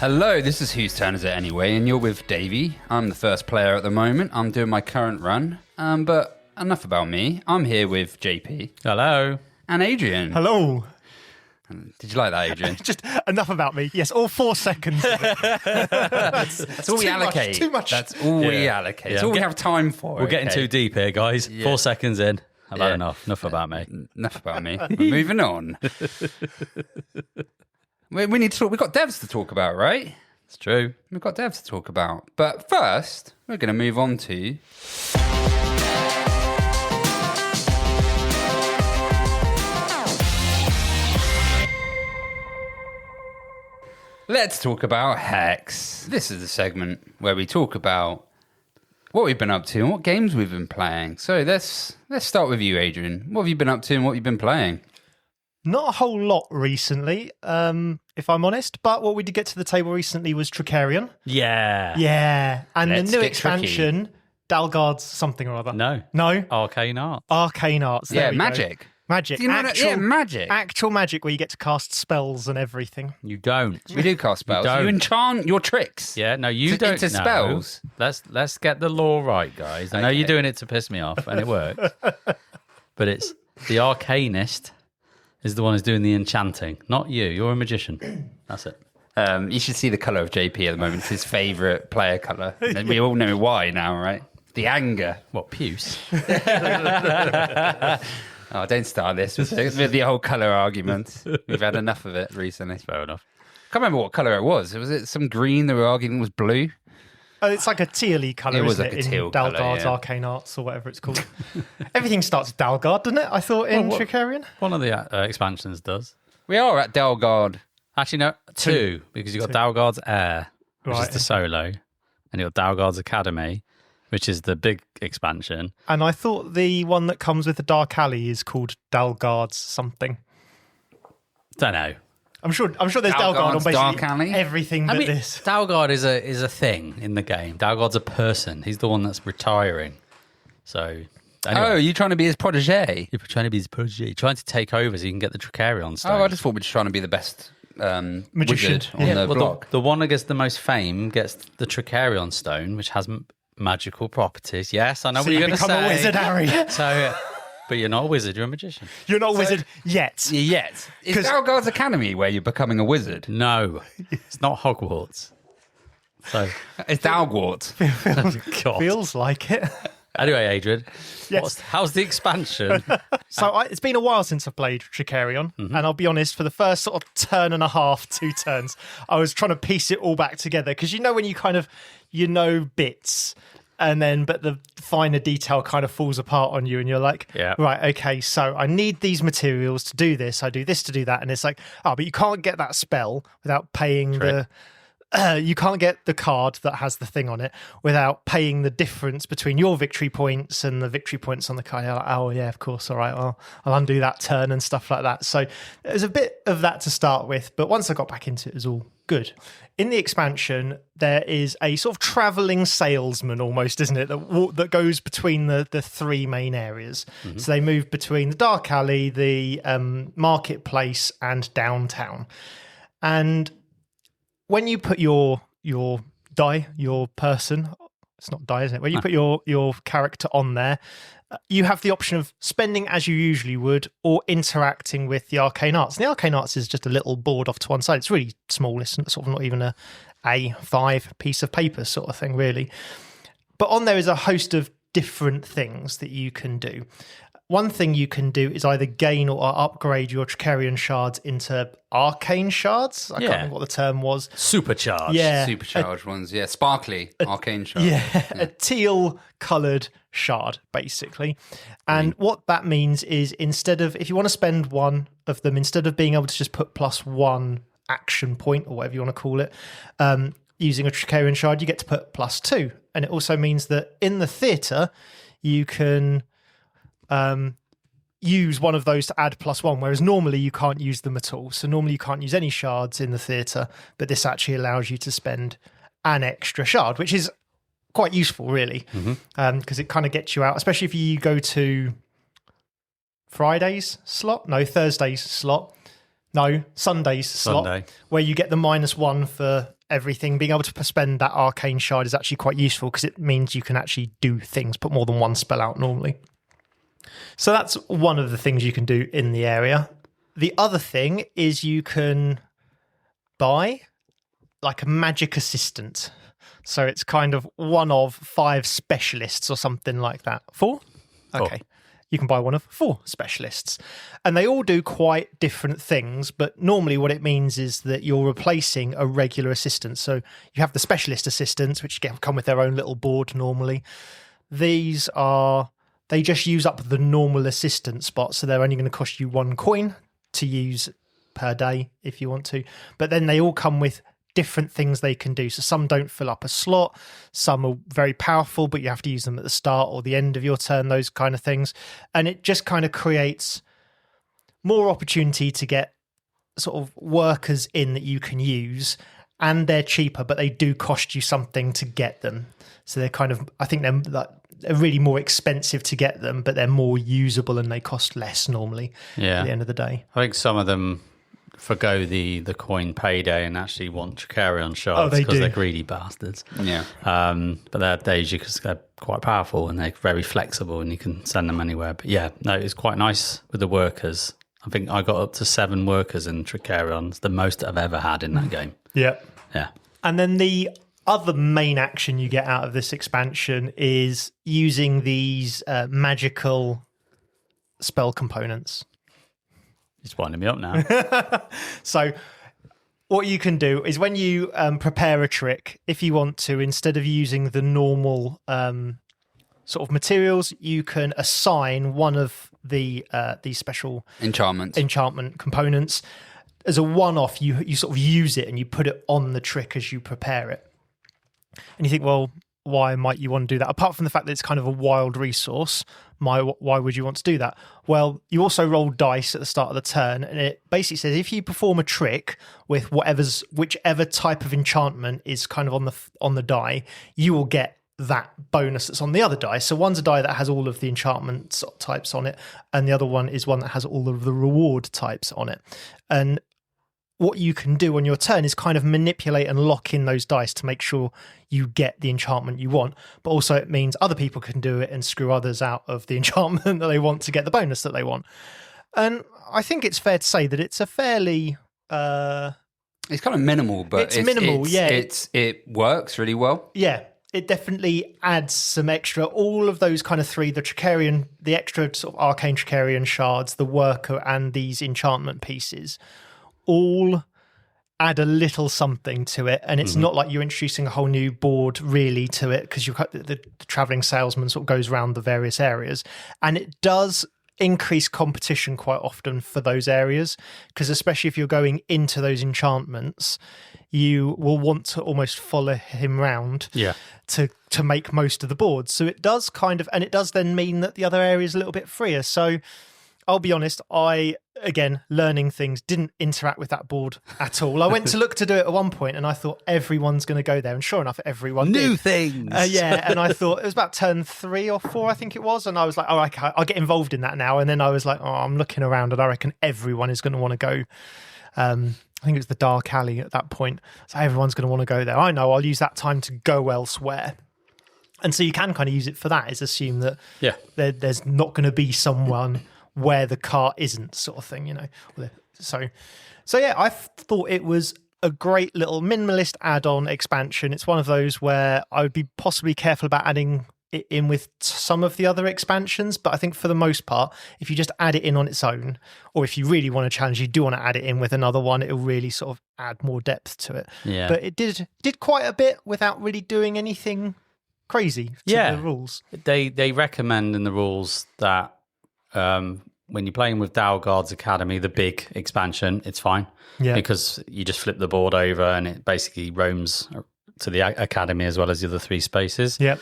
Hello, this is Whose Turn Is It Anyway, and you're with Davey. I'm the first player at the moment. I'm doing my current run, but enough about me. I'm here with JP. Hello. And Adrian. Hello. Did you like that, Adrian? Just enough about me. Yes, all 4 seconds of it. That's all we allocate. Too much. That's all we allocate. That's all we have time for. We're getting too deep here, guys. 4 seconds in. I've had enough. Enough about me. Enough about me. We're moving on. We need to talk. We've got devs to talk about, right? It's true. We've got devs to talk about. But first, we're going to move on to... Let's talk about Hex. This is the segment where we talk about what we've been up to and what games we've been playing. So let's start with you, Adrian. What have you been up to and what have you been playing? Not a whole lot recently, if I'm honest. But what we did get to the table recently was Trickerion. Yeah. Yeah. And Let's the new get expansion, Dalgard's something or other. No. No? Arcane Arts. Arcane Arts. There Yeah, we go. magic. Magic. Do you know Actual, magic. Actual magic where you get to cast spells and everything. You don't. We do cast spells. don't. You enchant your tricks. Yeah, no, you To- don't. into no. spells. Let's get the law right, guys. I know you're doing it to piss me off, and it works. But it's the arcanist is the one who's doing the enchanting, not you. You're a magician. That's it. You should see the colour of JP at the moment. It's his favourite player colour. And we all know why now, right? The anger. What, puce? Oh, don't start this with the whole colour argument. We've had enough of it recently. Fair enough. Can't remember what colour it was. Was it some green they were arguing was blue? Oh, it's like a tealy colour, It was isn't like a it? teal In colour, Dalgard's yeah. Arcane Arts or whatever it's called. Everything starts with Dalgard, doesn't it? I thought in Trickerion. One of the expansions does. We are at Dalgard. Actually, no, two, because you've got Dalgard's Heir, which is Right. the solo, and you've got Dalgard's Academy, which is the big expansion. And I thought the one that comes with the Dark Alley is called Dalgard's something. Don't know. I'm sure there's Dalgard on Dalgard's Dark basically Alley? everything but this. Dalgard is a thing in the game. Dalgard's a person. He's the one that's retiring. So, anyway, Oh, you're trying to be his protege? you're trying to be his protege, trying to take over so you can get the Trickerion stone. Oh, I just thought we were just trying to be the best Magician. wizard on Yeah, the well, block. the one that gets the most fame gets the Trickerion stone, which has magical properties. Yes, I know So what you you're going to become say. a wizard, Harry. So, but you're not a wizard. You're a magician. You're not a wizard yet. Yes. Is 'Cause- Dalgard's Academy where you're becoming a wizard? No, it's not Hogwarts. So, It's Dalgard. God. Feels like it. Anyway, Adrian, Yes. how's the expansion? So it's been a while since I've played Trickerion, and I'll be honest, for the first sort of turn and a half, 2 turns, I was trying to piece it all back together, because when you kind of, bits, and then, but the finer detail kind of falls apart on you, and you're like, Yeah. right, okay, so I need these materials to do this, I do this to do that, and it's like, oh, but you can't get that spell without paying you can't get the card that has the thing on it without paying the difference between your victory points and the victory points on the card. You're like, oh, yeah, of course. All right, well, I'll undo that turn and stuff like that. So there's a bit of that to start with. But once I got back into it, it was all good. In the expansion, there is a sort of travelling salesman almost, isn't it, that goes between the 3 main areas. So they move between the Dark Alley, the marketplace, and downtown. And when you put your die, your person, it's not die, is it? When you put your character on there, you have the option of spending as you usually would or interacting with the Arcane Arts. And the Arcane Arts is just a little board off to one side. It's really small. It's sort of not even a A5 piece of paper sort of thing, really. But on there is a host of different things that you can do. One thing you can do is either gain or upgrade your Trickerion shards into arcane shards. I can't remember what the term was. Supercharged. Yeah. Supercharged ones, yeah. Sparkly, arcane shard. Yeah, a teal coloured shard, basically. And what that means is if you want to spend one of them, instead of being able to just put +1 action point or whatever you want to call it, using a Trickerion shard, you get to put +2. And it also means that in the theatre, you can use one of those to add +1, whereas normally you can't use them at all. So normally you can't use any shards in the theatre, but this actually allows you to spend an extra shard, which is quite useful, really, because it kind of gets you out, especially if you go to Thursday's slot. No, Sunday's slot, Sunday. where you get the -1 for everything. Being able to spend that arcane shard is actually quite useful because it means you can actually do things, put more than one spell out normally. So that's one of the things you can do in the area. The other thing is you can buy like a magic assistant. So it's kind of one of 5 specialists or something like that. 4? Okay. You can buy one of 4 specialists. And they all do quite different things, but normally what it means is that you're replacing a regular assistant. So you have the specialist assistants, which come with their own little board normally. They just use up the normal assistant spot, so they're only going to cost you 1 coin to use per day if you want to. But then they all come with different things they can do. So some don't fill up a slot, some are very powerful, but you have to use them at the start or the end of your turn, those kind of things. And it just kind of creates more opportunity to get sort of workers in that you can use, and they're cheaper, but they do cost you something to get them. So they're kind of, I think they're really more expensive to get them, but they're more usable and they cost less normally at the end of the day. I think some of them forgo the coin payday and actually want Trickerion shards because they're greedy bastards. Yeah. But they're days because they're quite powerful and they're very flexible and you can send them anywhere. But yeah, no, it's quite nice with the workers. I think I got up to 7 workers in Trickerions, the most I've ever had in that game. Yeah. Yeah. And then the other main action you get out of this expansion is using these magical spell components. It's winding me up now. So what you can do is when you prepare a trick, if you want to, instead of using the normal sort of materials, you can assign one of these special enchantment components as a one-off. You sort of use it and you put it on the trick as you prepare it. And you think, well, why might you want to do that? Apart from the fact that it's kind of a wild resource, why would you want to do that? Well, you also roll dice at the start of the turn, and it basically says if you perform a trick with whichever type of enchantment is kind of on the die, you will get that bonus that's on the other die. So one's a die that has all of the enchantment types on it, and the other one is one that has all of the reward types on it. And what you can do on your turn is kind of manipulate and lock in those dice to make sure you get the enchantment you want. But also it means other people can do it and screw others out of the enchantment that they want to get the bonus that they want. And I think it's fair to say that it's a fairly... it's kind of minimal, but it's minimal, yeah. It works really well. Yeah, it definitely adds some extra. All of those kind of 3, the Trickerion, the extra sort of arcane Trickerion shards, the worker, and these enchantment pieces all add a little something to it, and it's not like you're introducing a whole new board really to it, because you've got the traveling salesman sort of goes around the various areas, and it does increase competition quite often for those areas, because especially if you're going into those enchantments, you will want to almost follow him round to make most of the boards. So it does kind of, and it does then mean that the other area is a little bit freer. So I'll be honest, again, learning things, didn't interact with that board at all. I went to look to do it at one point and I thought everyone's going to go there. And sure enough, everyone New did. things. Yeah. And I thought it was about turn 3 or 4, I think it was. And I was like, oh, okay, I'll get involved in that now. And then I was like, oh, I'm looking around and I reckon everyone is going to want to go. I think it was the Dark Alley at that point. So everyone's going to want to go there. I know, I'll use that time to go elsewhere. And so you can kind of use it for that, is assume that there's not going to be someone where the cart isn't, sort of thing, you know. So yeah, I thought it was a great little minimalist add-on expansion. It's one of those where I would be possibly careful about adding it in with some of the other expansions, but I think for the most part, if you just add it in on its own, or if you really want to challenge, you do want to add it in with another one, it'll really sort of add more depth to it. Yeah. But it did quite a bit without really doing anything crazy to the rules. They recommend in the rules that when you're playing with Dalgard's Academy, the big expansion, it's fine. Yeah. Because you just flip the board over and it basically roams to the Academy as well as the other 3 spaces. Yeah.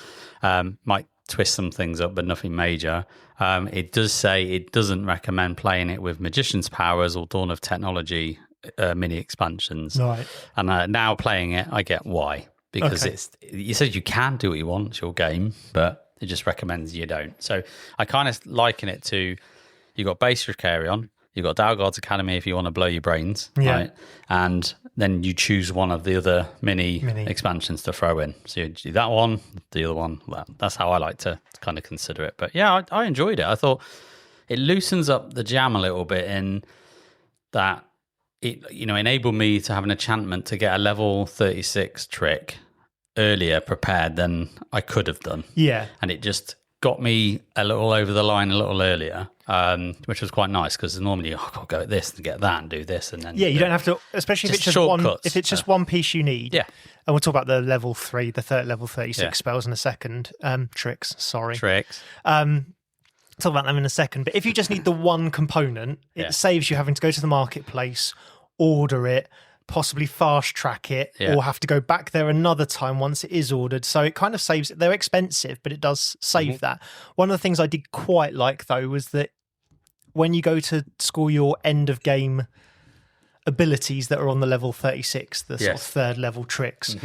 Might twist some things up, but nothing major. It does say it doesn't recommend playing it with Magician's Powers or Dawn of Technology mini expansions. Right. And now playing it, I get why. Because it says you can do what you want, it's your game, but it just recommends you don't. So I kind of liken it to, you've got base Trickerion, You've got Dalgard's Academy if you want to blow your brains, Yeah. right? And then you choose one of the other mini expansions to throw in. So you do that one, the other one. That's how I like to kind of consider it. But yeah, I enjoyed it. I thought it loosens up the jam a little bit in that it, enabled me to have an enchantment to get a level 36 trick earlier prepared than I could have done. Yeah. And it just got me a little over the line a little earlier, which was quite nice because normally I've got to go at this and get that and do this. And then you don't have to, especially if it's just one piece you need. Yeah. And we'll talk about the level 3, the third level 36 spells in a second. Tricks. Talk about them in a second. But if you just need the one component, it saves you having to go to the marketplace, order it, possibly fast track it, or have to go back there another time once it is ordered. So it kind of saves it. They're expensive, but it does save that. One of the things I did quite like, though, was that when you go to score your end of game abilities that are on the level 36, the sort of third level tricks,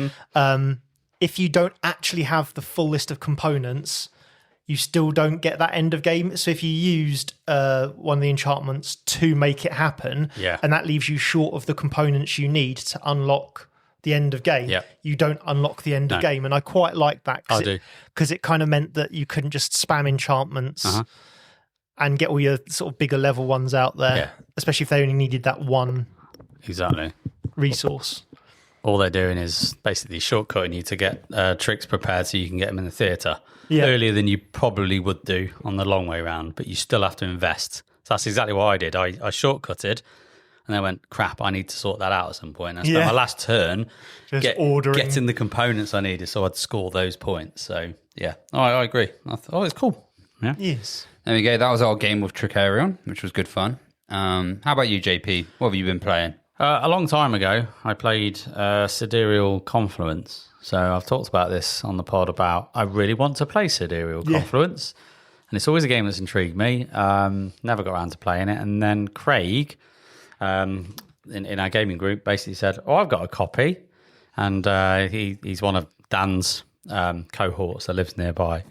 if you don't actually have the full list of components, you still don't get that end of game. So if you used one of the enchantments to make it happen, and that leaves you short of the components you need to unlock the end of game, you don't unlock the end of game. And I quite like that because it kind of meant that you couldn't just spam enchantments and get all your sort of bigger level ones out there, especially if they only needed that one resource. All they're doing is basically shortcutting you to get tricks prepared so you can get them in the theatre earlier than you probably would do on the long way round, but you still have to invest. So that's exactly what I did. I shortcutted and I went, crap, I need to sort that out at some point. And I spent my last turn getting the components I needed so I'd score those points. So, I agree. It's cool. Yeah. Yes. There we go. That was our game with Trickerion, which was good fun. How about you, JP? What have you been playing? A long time ago, I played Siderial Confluence. So I've talked about this on the pod about I really want to play Siderial Confluence. And it's always a game that's intrigued me. Never got around to playing it. And then Craig, in our gaming group, basically said, I've got a copy. And he's one of Dan's cohorts that lives nearby.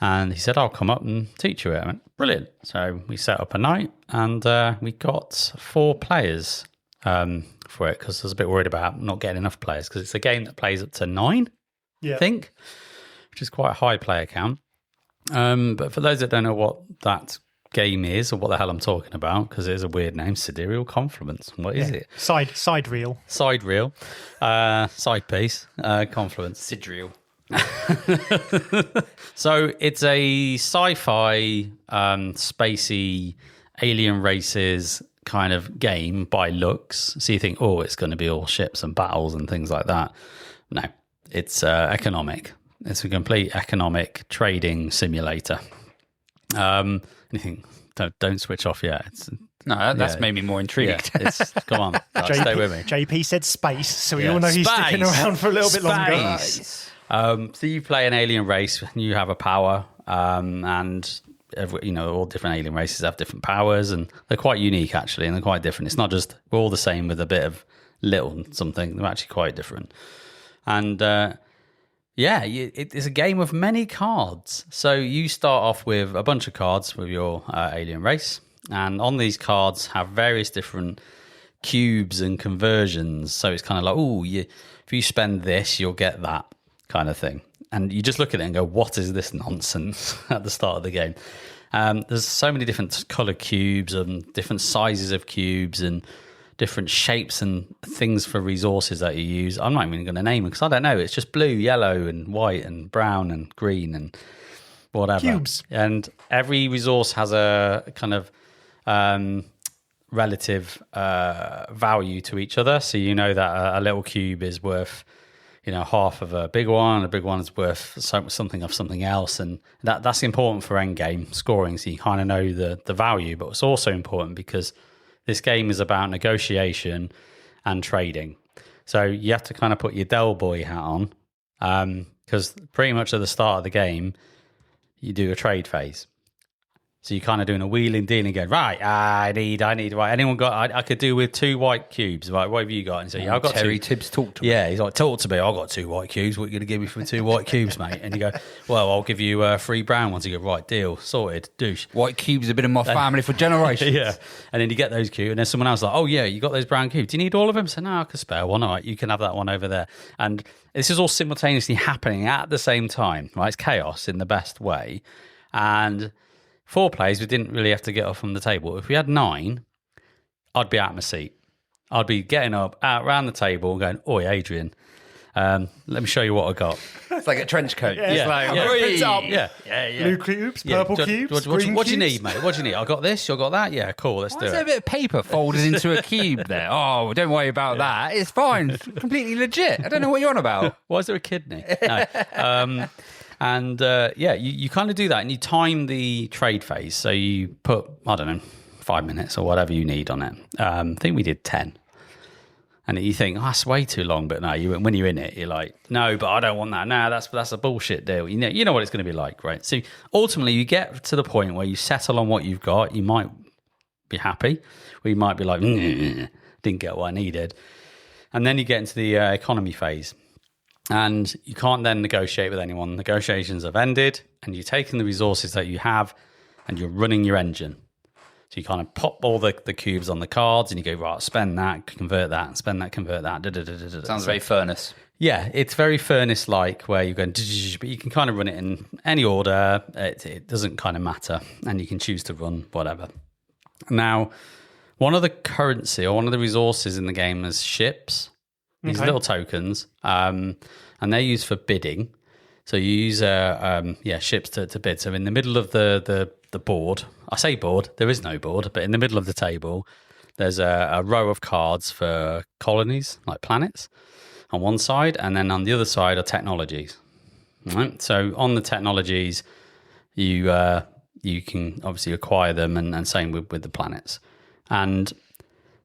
And he said, I'll come up and teach you it. I went, brilliant. So we set up a night and we got 4 players for it because I was a bit worried about not getting enough players because it's a game that plays up to 9, I think, which is quite a high player count. But for those that don't know what that game is or what the hell I'm talking about, because it is a weird name, Sidereal Confluence. What is it? Sidereal. Side piece, Confluence. Siderial. So it's a sci-fi, spacey, alien races kind of game by looks. So you think, it's going to be all ships and battles and things like that. No, it's economic. It's a complete economic trading simulator. And you think, don't switch off yet. That's made me more intrigued. Yeah, come on, stay with me. JP said space, so we all know he's sticking around for a little bit longer. So you play an alien race and you have a power, and all different alien races have different powers, and they're quite unique actually, and they're quite different. It's not just we're all the same with a bit of little something. They're actually quite different. And it's a game of many cards. So you start off with a bunch of cards with your alien race, and on these cards have various different cubes and conversions. So it's kind of like, if you spend this, you'll get that kind of thing. And you just look at it and go, what is this nonsense at the start of the game? There's so many different color cubes and different sizes of cubes and different shapes and things for resources that you use. I'm not even going to name them because I don't know. It's just blue, yellow and white and brown and green and whatever. Cubes. And every resource has a kind of relative value to each other. So you know that a little cube is worth half of a big one is worth something of something else, and that's important for endgame scoring, so you kind of know the value. But it's also important because this game is about negotiation and trading. So you have to kind of put your Del Boy hat on, because pretty much at the start of the game, you do a trade phase. So you're kind of doing a wheeling dealing, going, right, I need, right. Anyone got, I could do with 2 white cubes, right? What have you got? And so, yeah, I've got Terry 2. Tibbs, talk to me. Yeah, he's like, talk to me. I've got 2 white cubes. What are you going to give me for 2 white cubes, mate? And you go, well, I'll give you 3 brown ones. You go, right, deal, sorted, douche. White cubes have been in my family for generations. Yeah. And then you get those cubes, and then someone else is like, oh, yeah, you got those brown cubes. Do you need all of them? So, no, I can spare one. All right, you can have that one over there. And this is all simultaneously happening at the same time, right? It's chaos in the best way. And 4 players, we didn't really have to get up from the table. If we had 9, I'd be out of my seat. I'd be getting up out around the table and going, oi, Adrian, let me show you what I got. It's like a trench coat. Yeah. It's like, Blue cubes, purple cubes, green what do you cubes. need, mate? What do you need? I got this, you got that? Yeah, cool, let's do Why is there a it. bit of paper folded into a cube there? Oh, don't worry about that. It's fine. It's completely legit. I don't know what you're on about. Why is there a kidney? No. You kind of do that and you time the trade phase. So you put, I don't know, 5 minutes or whatever you need on it. I think we did 10. And you think, oh, that's way too long. But no, when you're in it, you're like, no, but I don't want that. No, that's a bullshit deal. You know what it's going to be like, right? So ultimately, you get to the point where you settle on what you've got. You might be happy, or you might be like, didn't get what I needed. And then you get into the economy phase. And you can't then negotiate with anyone. Negotiations have ended, and you're taking the resources that you have, and you're running your engine. So you kind of pop all the cubes on the cards, and you go, right, spend that, convert that, and spend that, convert that. Sounds very furnace. Yeah, it's very furnace-like, where you're going, but you can kind of run it in any order. It doesn't kind of matter, and you can choose to run whatever. Now, one of the currency or one of the resources in the game is ships. These little tokens, and they're used for bidding. So you use ships to bid. So in the middle of the board, I say board, there is no board, but in the middle of the table, there's a row of cards for colonies, like planets, on one side, and then on the other side are technologies. Right? So on the technologies, you can obviously acquire them, and same with the planets. And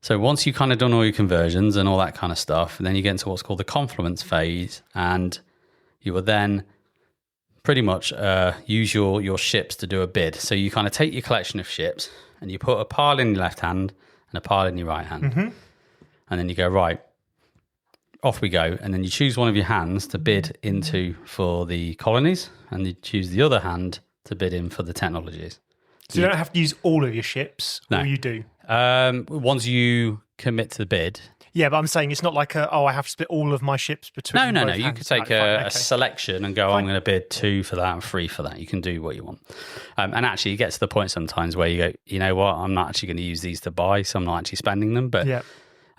so once you've kind of done all your conversions and all that kind of stuff, and then you get into what's called the confluence phase, and you will then pretty much use your ships to do a bid. So you kind of take your collection of ships and you put a pile in your left hand and a pile in your right hand. Mm-hmm. And then you go, right, off we go. And then you choose one of your hands to bid into for the colonies, and you choose the other hand to bid in for the technologies. So you don't have to use all of your ships, or you do? Once you commit to the bid. Yeah, but I'm saying it's not like I have to split all of my ships between No. both You hands. could take a selection and go, I'm going to bid 2 for that and 3 for that. You can do what you want. And actually, you get to the point sometimes where you go, you know what, I'm not actually going to use these to buy, so I'm not actually spending them.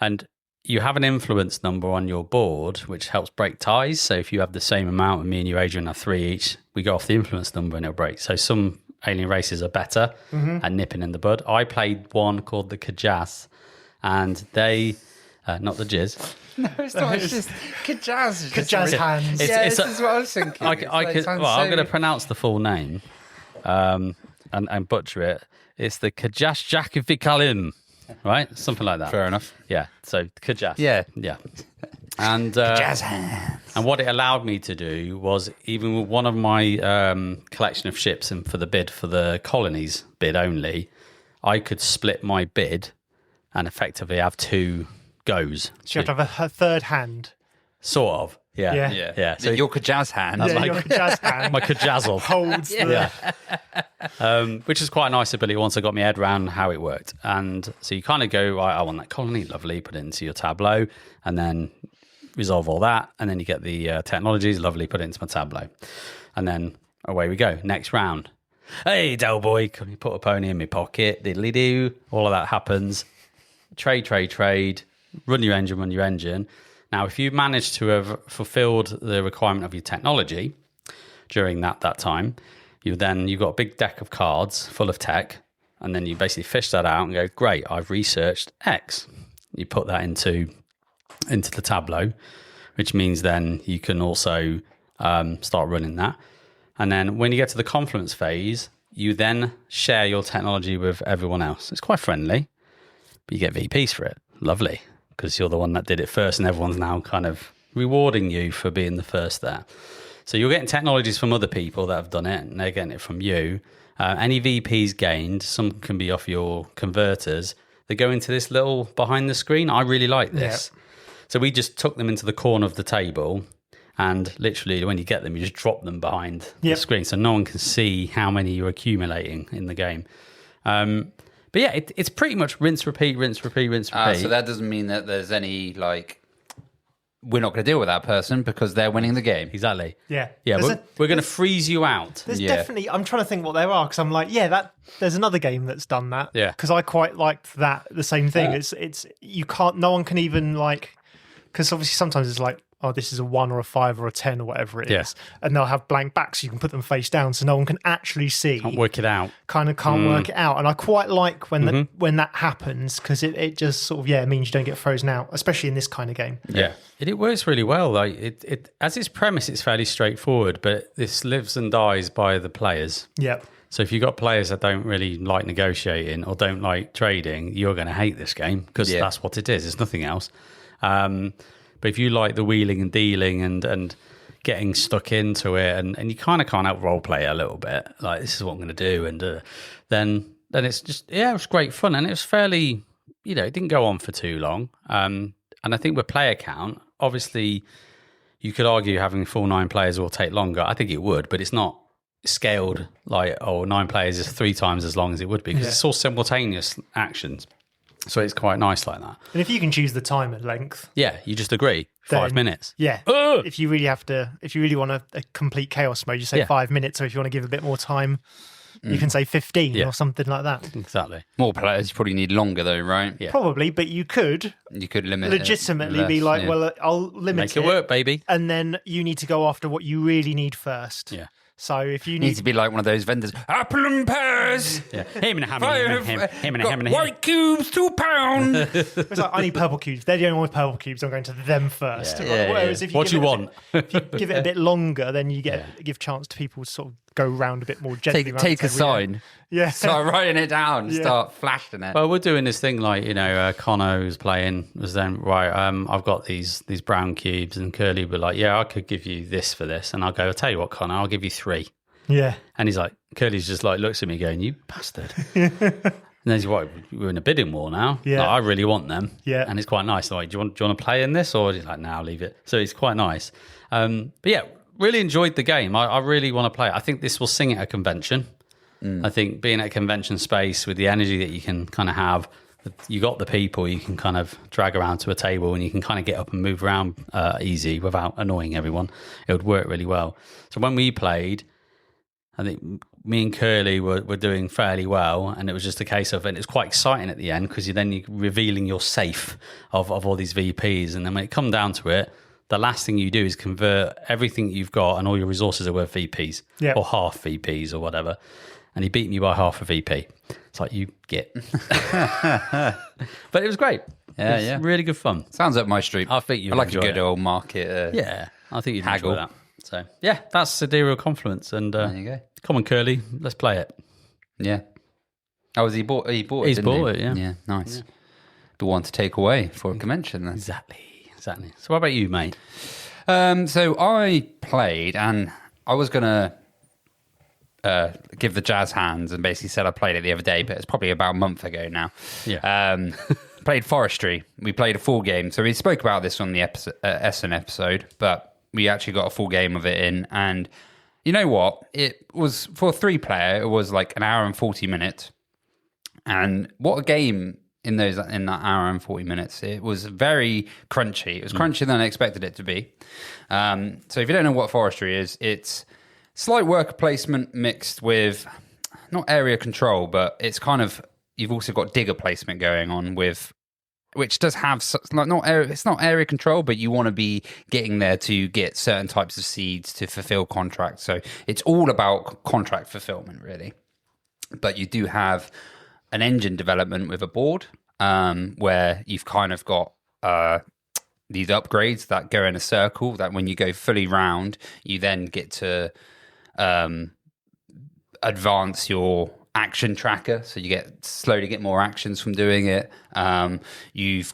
And you have an influence number on your board, which helps break ties. So if you have the same amount, and me and you, Adrian, have 3 each, we go off the influence number and it'll break. So some alien races are better at nipping in the bud. I played one called the Kajaz, and they... not the jizz. No, it's not. It's just Kajaz. Kajaz hands. This is what I was thinking. I'm going to pronounce the full name and butcher it. It's the Kajaz Jakivikalim, right? Something like that. Fair enough. Yeah, so Kajaz. Yeah. And Kajaz hands. And what it allowed me to do was, even with one of my collection of ships and for the bid for the colonies bid only, I could split my bid and effectively have 2 goes. So you have to have a third hand. Sort of. Yeah. So your Kajaz hand. Your Kajaz hand My Kajazzle. holds the... Which is quite a nice ability once I got my head around how it worked. And so you kind of go, right, I want that colony, lovely, put it into your tableau, and then resolve all that. And then you get the technologies, lovely, put it into my tableau. And then away we go. Next round. Hey, Del boy, can you put a pony in my pocket? Diddly do. All of that happens. Trade. Run your engine. Now, if you manage to have fulfilled the requirement of your technology during that time, you've got a big deck of cards full of tech, and then you basically fish that out and go, great, I've researched X. You put that into the tableau, which means then you can also start running that. And then when you get to the confluence phase, you then share your technology with everyone else. It's quite friendly, but you get VPs for it. Lovely. Because you're the one that did it first, and everyone's now kind of rewarding you for being the first there. So you're getting technologies from other people that have done it, and they're getting it from you. Any VPs gained, some can be off your converters. They go into this little behind the screen. I really like this. Yeah. So we just took them into the corner of the table, and literally when you get them, you just drop them behind the screen so no one can see how many you're accumulating in the game. But yeah, it's pretty much rinse, repeat, rinse, repeat, rinse, repeat. So that doesn't mean that there's any, we're not going to deal with that person because they're winning the game. Exactly. Yeah. Yeah, we're going to freeze you out. There's definitely, I'm trying to think what there are, because I'm like, there's another game that's done that. Yeah. Because I quite liked that, the same thing. It's you can't, no one can even because obviously sometimes it's like, oh, this is a 1 or a 5 or a 10 or whatever it is. And they'll have blank backs, so you can put them face down so no one can actually see. Can't work it out. Can't work it out. And I quite like when that happens, because it just sort of, means you don't get frozen out, especially in this kind of game. Yeah. It works really well. Like it as its premise, it's fairly straightforward, but this lives and dies by the players. Yeah. So if you've got players that don't really like negotiating or don't like trading, you're going to hate this game, because that's what it is. It's nothing else. But if you like the wheeling and dealing and getting stuck into it, and you kind of can't help role play it a little bit, like this is what I'm going to do, and then it's just it was great fun, and it was fairly, it didn't go on for too long. And I think with player count, obviously, you could argue having full 9 players will take longer. I think it would, but it's not scaled like 9 players is 3 times as long as it would be, because it's all simultaneous actions. So it's quite nice like that. And if you can choose the timer length, you just agree 5 minutes. Yeah. If you really want a complete chaos mode, you say 5 minutes. Or if you want to give a bit more time, you can say 15 or something like that. Exactly. More players, you probably need longer though, right? Yeah. Probably, but you could limit legitimately be like, well, I'll limit Make it work, baby. And then you need to go after what you really need first. Yeah. So if you need to be like one of those vendors, apple and pears. Yeah. White cubes, £2. It's like, I need purple cubes. They're the only ones with purple cubes. I'm going to them first. Yeah. Whereas if you what you want? If you give it a bit longer, then you give chance to people to sort of go round a bit more gently. Take a sign. Yeah. Start writing it down. Start flashing it. Well, we're doing this thing like, Connor who's playing was then, right, I've got these brown cubes, and Curly would be like, I could give you this for this. And I'll go, I'll tell you what, Connor, I'll give you 3. Yeah. And he's like, Curly's just like looks at me going, you bastard. And then he's like, we're in a bidding war now. Yeah. Like, I really want them. Yeah. And it's quite nice. Like, do you want to play in this? Or he's like, no, I'll leave it. So it's quite nice. But yeah, really enjoyed the game. I really want to play it. I think this will sing at a convention. I think being at a convention space with the energy that you can kind of have, you got the people you can kind of drag around to a table, and you can kind of get up and move around easy without annoying everyone. It would work really well. So when we played, I think me and Curly were doing fairly well, and it was just a case of, and it was quite exciting at the end, because you're revealing your safe of all these VPs, and then when it come down to it, the last thing you do is convert everything you've got, and all your resources are worth VPs, or half VPs or whatever, and he beat me by half a VP. It's like, you get. But it was great. Yeah, it was really good fun. Sounds up my street. I think you I like a good old market. I think you'd haggle. enjoy that. So yeah, that's Siderial Confluence, and there you go. Come on, Curly, let's play it. Yeah. Oh, he bought it. He's bought it. Yeah. Yeah. Nice. Yeah. The one to take away for a convention. Then. Exactly. So what about you, mate? So I played, and I was gonna give the jazz hands, and basically said I played it the other day, but it's probably about a month ago now. Yeah. Played Forestry. We played a full game. So we spoke about this on the Essen episode, but we actually got a full game of it in, and you know what? It was, for a 3-player, it was like an hour and 40 minutes. And what a game in that hour and 40 minutes. It was very crunchy. It was crunchier than I expected it to be. So if you don't know what Forestry is, it's slight worker placement mixed with, not area control, but it's kind of, you've also got digger placement going on with, which does have, it's not area control, but you want to be getting there to get certain types of seeds to fulfill contracts. So it's all about contract fulfillment, really. But you do have an engine development with a board, where you've kind of got these upgrades that go in a circle, that when you go fully round, you then get to advance your action tracker, so you slowly get more actions from doing it. You've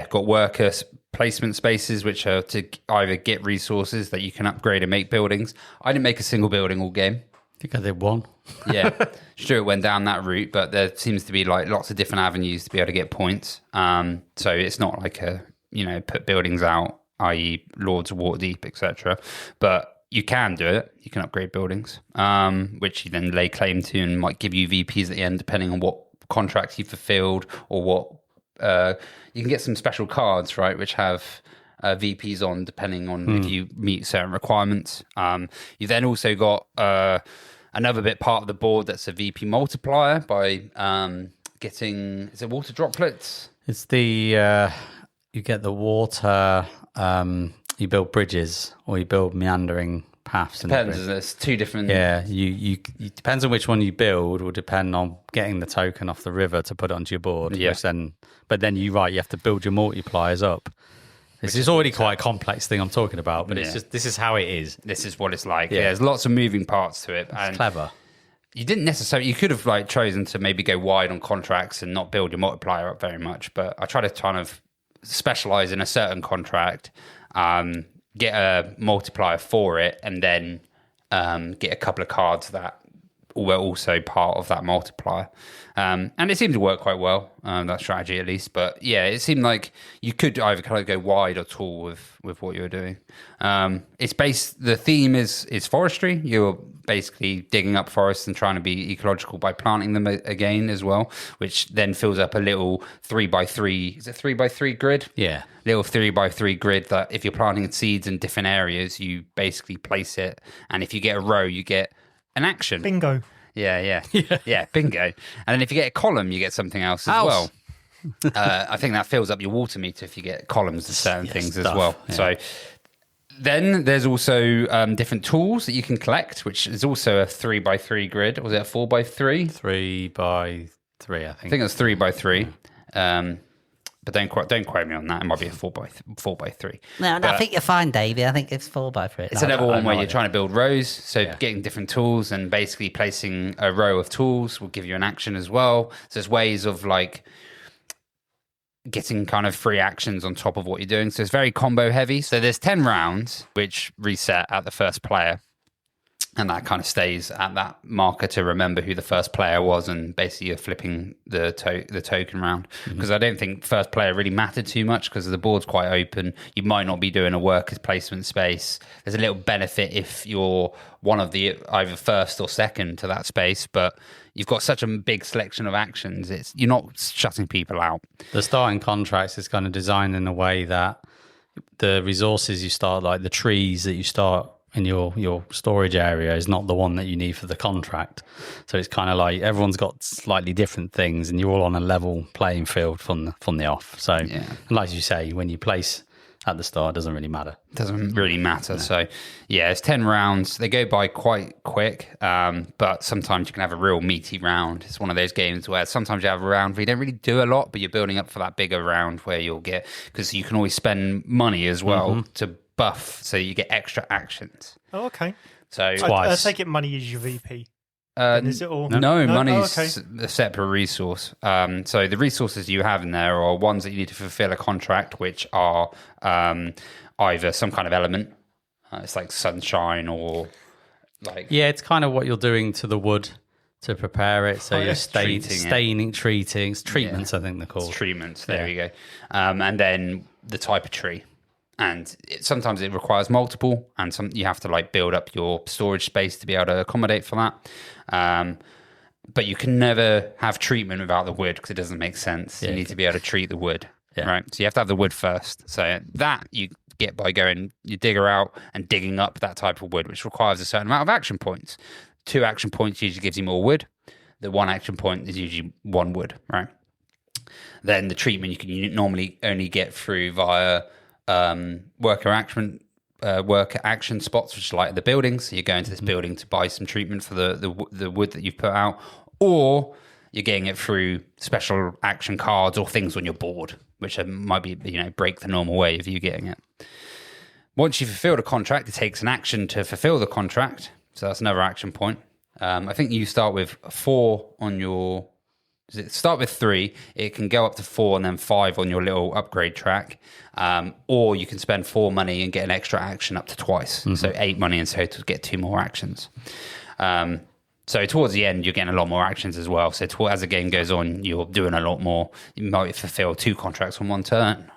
got worker placement spaces, which are to either get resources that you can upgrade and make buildings. I didn't make a single building all game. I think I did one. Yeah, Stuart went down that route, but there seems to be like lots of different avenues to be able to get points. So it's not like put buildings out, i.e. Lords of Waterdeep, etc. But you can do it. You can upgrade buildings, which you then lay claim to and might give you VPs at the end, depending on what contracts you fulfilled or what. You can get some special cards, right, which have VPs on, depending on if you meet certain requirements. You then also got another part of the board that's a VP multiplier by getting, is it water droplets? It's the you get the water. You build bridges or you build meandering paths. Depends. There's two different. Yeah, you depends on which one you build. Will depend on getting the token off the river to put it onto your board. Yeah. But then you have to build your multipliers up. This is already quite a complex thing I'm talking about, but it's just this is how it is. This is what it's like. Yeah, there's lots of moving parts to it. It's clever. You didn't necessarily. You could have like chosen to maybe go wide on contracts and not build your multiplier up very much. But I try to kind of specialize in a certain contract, get a multiplier for it, and then get a couple of cards that were also part of that multiplier. And it seemed to work quite well, that strategy at least. But yeah, it seemed like you could either kind of go wide or tall with what you were doing. The theme is forestry. You're basically digging up forests and trying to be ecological by planting them again as well, which then fills up a little 3x3. Is it 3x3 grid? Yeah. Little 3x3 grid that if you're planting seeds in different areas, you basically place it. And if you get a row, you get an action. Bingo. Yeah, bingo. And then if you get a column, you get something else as well. I think that fills up your water meter if you get columns of certain things as well. Yeah. So then there's also different tools that you can collect, which is also a 3x3 grid. Was it a 4x3? 3x3, I think. I think it was 3x3. But don't quote me on that. It might be a 4x3. No, I think you're fine, Davey. I think it's 4x3. It's another one where you're trying to build rows. So getting different tools and basically placing a row of tools will give you an action as well. So there's ways of like getting kind of free actions on top of what you're doing. So it's very combo heavy. So there's 10 rounds, which reset at the first player. And that kind of stays at that marker to remember who the first player was, and basically you're flipping the token round. Because I don't think first player really mattered too much because the board's quite open. You might not be doing a workers placement space. There's a little benefit if you're one of the either first or second to that space, but you've got such a big selection of actions. You're not shutting people out. The starting contracts is kind of designed in a way that the resources you start, like the trees that you start in your storage area, is not the one that you need for the contract. So it's kind of like everyone's got slightly different things and you're all on a level playing field from the off. So like you say, when you place at the start, it doesn't really matter. Doesn't really matter. No. So yeah, it's 10 rounds. They go by quite quick, but sometimes you can have a real meaty round. It's one of those games where sometimes you have a round where you don't really do a lot, but you're building up for that bigger round where you'll get, because you can always spend money as well to buff, so you get extra actions. Oh, okay. So I take it money is your VP. Is it all? No, money's a separate resource. So the resources you have in there are ones that you need to fulfill a contract, which are either some kind of element. It's like sunshine or like... Yeah, it's kind of what you're doing to the wood to prepare it. So you're treating, treatments, I think they're called. It's treatments, there you go. And then the type of tree. And sometimes it requires multiple, and you have to like build up your storage space to be able to accommodate for that. But you can never have treatment without the wood because it doesn't make sense. You need to be able to treat the wood, right? So you have to have the wood first. So that you get by going your digger out and digging up that type of wood, which requires a certain amount of action points. 2 action points usually gives you more wood. The 1 action point is usually 1 wood, right? Then the treatment you can normally only get through via worker action spots, which is like the buildings. So you're going to this building to buy some treatment for the wood that you've put out, or you're getting it through special action cards or things on your board, which might be break the normal way of you getting it. Once you've fulfilled a contract, it takes an action to fulfill the contract, so that's another action point. I think you start with 4 on your start with 3. It can go up to 4 and then 5 on your little upgrade track. Or you can spend 4 money and get an extra action up to twice. So 8 money in total to get 2 more actions. So towards the end, you're getting a lot more actions as well. So as the game goes on, you're doing a lot more. You might fulfill 2 contracts on one turn.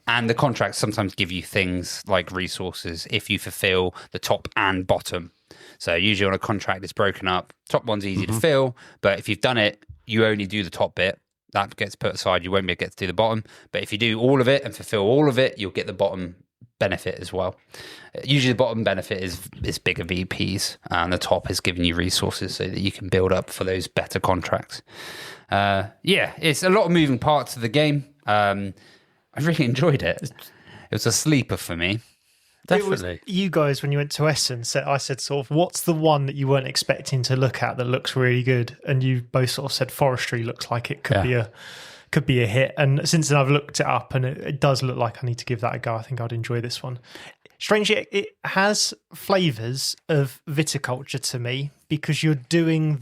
And the contracts sometimes give you things like resources if you fulfill the top and bottom. So usually on a contract, it's broken up. Top one's easy to fill, but if you've done it, you only do the top bit. That gets put aside. You won't be able to get to do the bottom. But if you do all of it and fulfill all of it, you'll get the bottom benefit as well. Usually the bottom benefit is bigger VPs, and the top is giving you resources so that you can build up for those better contracts. It's a lot of moving parts of the game. I really enjoyed it. It was a sleeper for me. Definitely. You guys, when you went to Essen, I said sort of, what's the one that you weren't expecting to look at that looks really good? And you both sort of said Forestry looks like it could be a hit. And since then I've looked it up and it does look like I need to give that a go. I think I'd enjoy this one. Strangely, it has flavours of viticulture to me because you're doing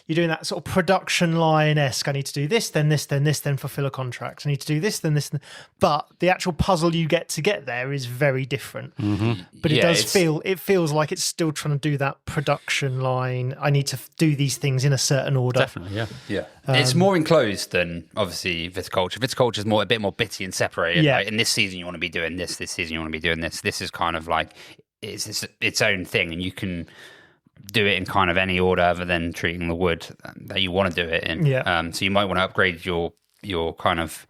you're doing that sort of production line-esque. I need to do this, then this, then this, then fulfill a contract. I need to do this, then this. But the actual puzzle you get to get there is very different. But it feels like it's still trying to do that production line. I need to do these things in a certain order. Definitely, yeah. It's more enclosed than obviously viticulture. Viticulture is a bit more bitty and separated. Yeah. Like, in this season you want to be doing this season you want to be doing this. This is kind of like it's its own thing, and you can do it in kind of any order other than treating the wood that you want to do it in. So you might want to upgrade your kind of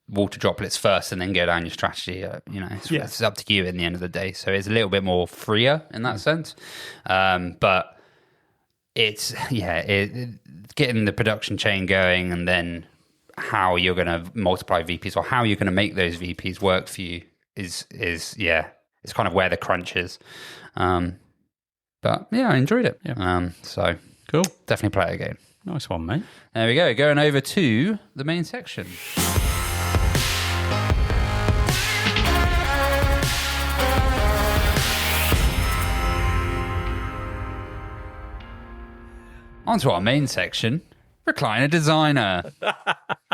water droplets first and then go down your strategy. It's up to you in the end of the day. So it's a little bit more freer in that sense. But it's, getting the production chain going and then how you're going to multiply VPs or how you're going to make those VPs work for you is it's kind of where the crunch is. But yeah, I enjoyed it. Yeah. So Cool. Definitely play it again. Nice one, mate. There we go. Going over to the main section. On to our main section, Recliner Designer.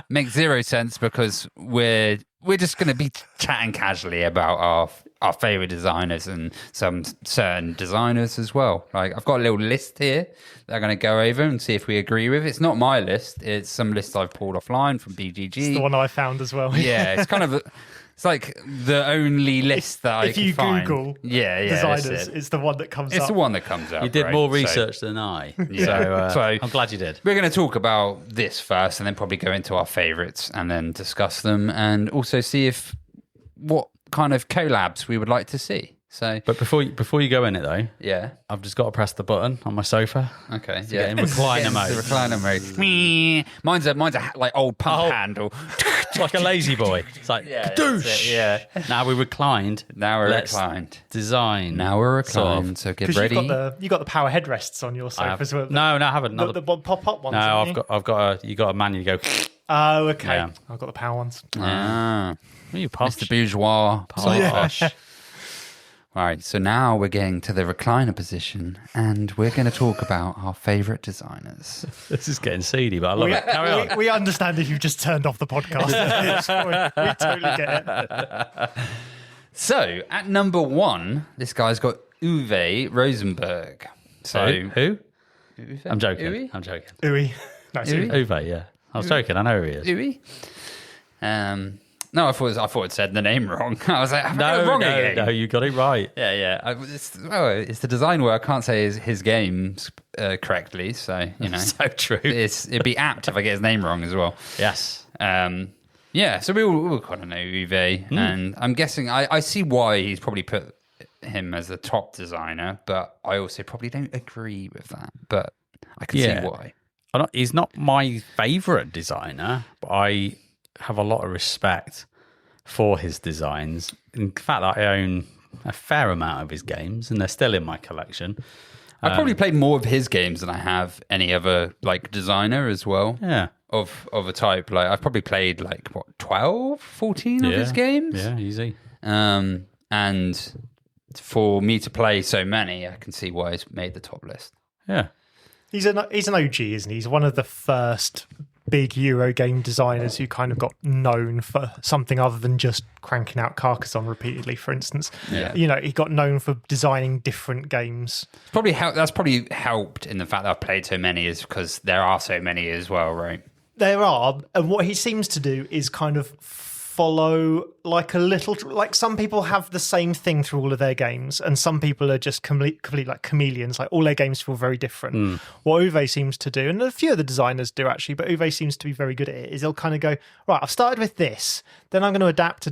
Makes zero sense because we're just going to be chatting casually about our favorite designers and some certain designers as well. Like, I've got a little list here that I'm going to go over and see if we agree with. It's not my list. It's some list I've pulled offline from BGG. It's the one I found as well. Yeah, it's kind of it's like the only list that I can find. If you Google designers, it's the one that comes up. It's the one that comes up. You did right? more research than I. Yeah. So I'm glad you did. We're going to talk about this first and then probably go into our favourites and then discuss them and also see what kind of collabs we would like to see. So, But before you go in it though, yeah, I've just got to press the button on my sofa. Okay, to get in recliner mode. The recliner mode. Mine's a like old pump handle. It's like a lazy boy. It's like Kadoosh! Yeah. Now we're reclined. Now we're Let's reclined. Design. Now we're reclined. So get ready. You got the power headrests on your sofa as well. No, I haven't. The pop-up ones. No, I've got a manual go. Oh, okay. Yeah. I've got the power ones. Ah, You posh. Mr. Bourgeois. Posh. All right, so now we're getting to the recliner position, and we're going to talk about our favourite designers. This is getting seedy, but I love it. Carry on. We understand if you've just turned off the podcast. we totally get it. So, at number 1, this guy's got Uwe Rosenberg. So Who? Uwe? I'm joking. Uwe? I'm joking. Uwe. Nice. Uwe? Uwe, yeah. I was joking. I know who he is. Uwe? No, I thought it said the name wrong. I was like, have I got it wrong again? No, you got it right. Yeah. It's the design where I can't say his games correctly, so, you know. So true. It'd be apt if I get his name wrong as well. Yes. So we all kind of know Uwe, and I'm guessing, I see why he's probably put him as the top designer, but I also probably don't agree with that, but I can see why. He's not my favourite designer, but I have a lot of respect for his designs. In fact, I own a fair amount of his games, and they're still in my collection. I've probably played more of his games than I have any other like designer as well. Yeah. Of a type. Like, I've probably played 12, 14 of his games. Yeah, easy. And for me to play so many, I can see why he's made the top list. Yeah. He's an OG, isn't he? He's one of the first big Euro game designers who kind of got known for something other than just cranking out Carcassonne repeatedly, for instance. Yeah. He got known for designing different games. That's probably helped in the fact that I've played so many, is because there are so many as well, right? There are, and what he seems to do is kind of follow like a little, like some people have the same thing through all of their games, and some people are just complete like chameleons, like all their games feel very different. What Uwe seems to do, and a few of the designers do actually, but Uwe seems to be very good at it, is he'll kind of go, right, I've started with this, then I'm going to adapt.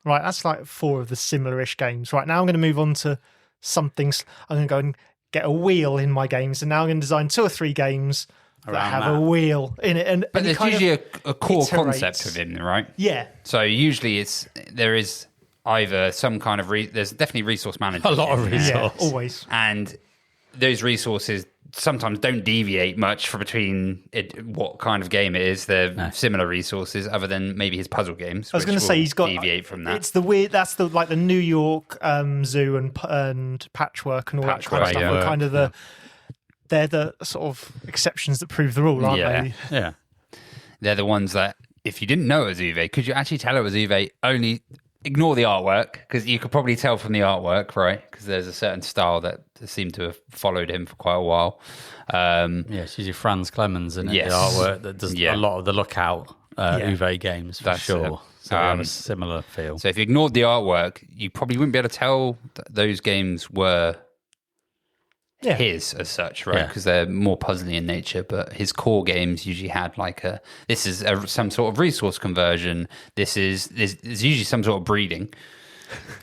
Right, that's like 4 of the similar-ish games. Right, now I'm going to move on to something, I'm going to go and get a wheel in my games, and now I'm going to design 2 or 3 games that have a wheel in it. But there's usually a core iterates. concept within, right? Yeah. So usually there is either some kind of there's definitely resource management. A lot of in there. resource. Yeah, always. And those resources sometimes don't deviate much between what kind of game it is. They're similar resources, other than maybe his puzzle games. I was going to say he's got deviate from that. It's the weird. That's the like the New York zoo and patchwork and all that kind of stuff. yeah. Are kind of they're the sort of exceptions that prove the rule, aren't they? Yeah. They're the ones that, if you didn't know it was Uwe, could you actually tell it was Uwe? Only ignore the artwork, because you could probably tell from the artwork, right? Because there's a certain style that seemed to have followed him for quite a while. It's usually Franz Clemens and Yes. the artwork that does Yeah. a lot of the Lookout Uwe games, for That's sure. it. So they have a similar feel. So if you ignored the artwork, you probably wouldn't be able to tell that those games were his as such, right? Yeah. Because they're more puzzly in nature, but his core games usually had like this is some sort of resource conversion. There's usually some sort of breeding.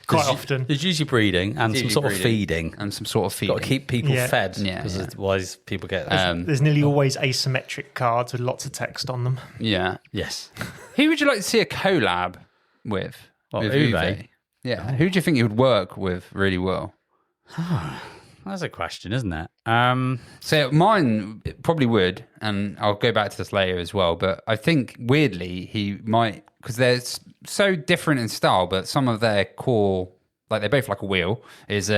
Quite often. There's usually breeding and some sort of feeding. And some sort of feeding. Got to keep people fed, Yeah, because yeah. otherwise people get... There's nearly always asymmetric cards with lots of text on them. Yeah. yes. Who would you like to see a collab with? What, With Uwe? Yeah. Who do you think he would work with really well? That's a question, isn't it? So mine probably would, and I'll go back to this later as well, but I think weirdly he might, because they're so different in style, but some of their core, like they're both like a wheel, is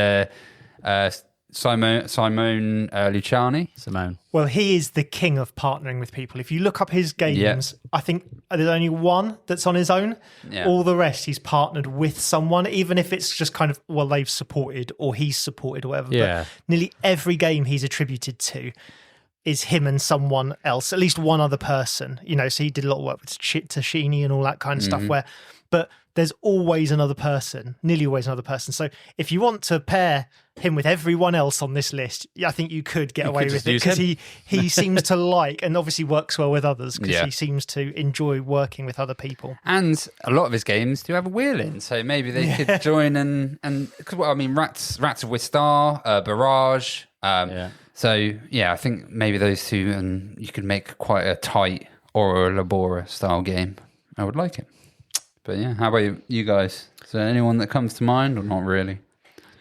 Simone Luciani. Simone. Well, he is the king of partnering with people. If you look up his games, I think there's only one that's on his own. Yeah. All the rest, he's partnered with someone, even if it's just kind of, well, they've supported or he's supported or whatever. Yeah. But nearly every game he's attributed to is him and someone else, at least one other person. So he did a lot of work with Tashini and all that kind of stuff but there's always another person, nearly always another person. So if you want to pair him with everyone else on this list, I think you could get away with it, because he seems to like, and obviously works well with others, because he seems to enjoy working with other people. And a lot of his games do have a wheel in, so maybe they could join and because Rats of Wistar, Barrage. So I think maybe those two, and you could make quite a tight Aurora Labora style game. I would like it. But how about you guys? Is there anyone that comes to mind, or not really?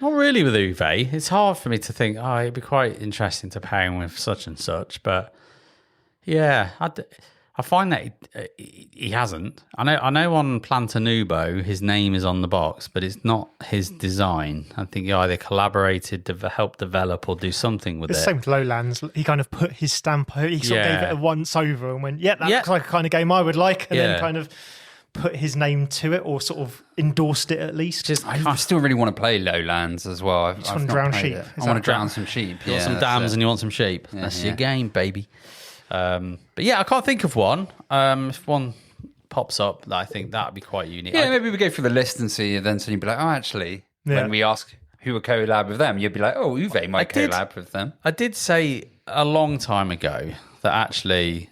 Not really with Uwe. It's hard for me to think, it'd be quite interesting to pair him with such and such. But I find that he hasn't. I know on Plantanubo, his name is on the box, but it's not his design. I think he either collaborated to help develop or do something with It's it. the same with Lowlands. He kind of put his stamp, he sort of gave it a once over and went, that looks like a kind of game I would like, and then kind of put his name to it, or sort of endorsed it at least. I still really want to play Lowlands as well. I've want to not drown played sheep. it. Is I want that to drown some sheep. You want some dams and you want some sheep. That's your game, baby. But I can't think of one. If one pops up, that I think that would be quite unique. Maybe we go through the list and see, and then you'd be like, actually, when we ask who would collab with them, you'd be like, Uwe might collab with them. I did say a long time ago that actually,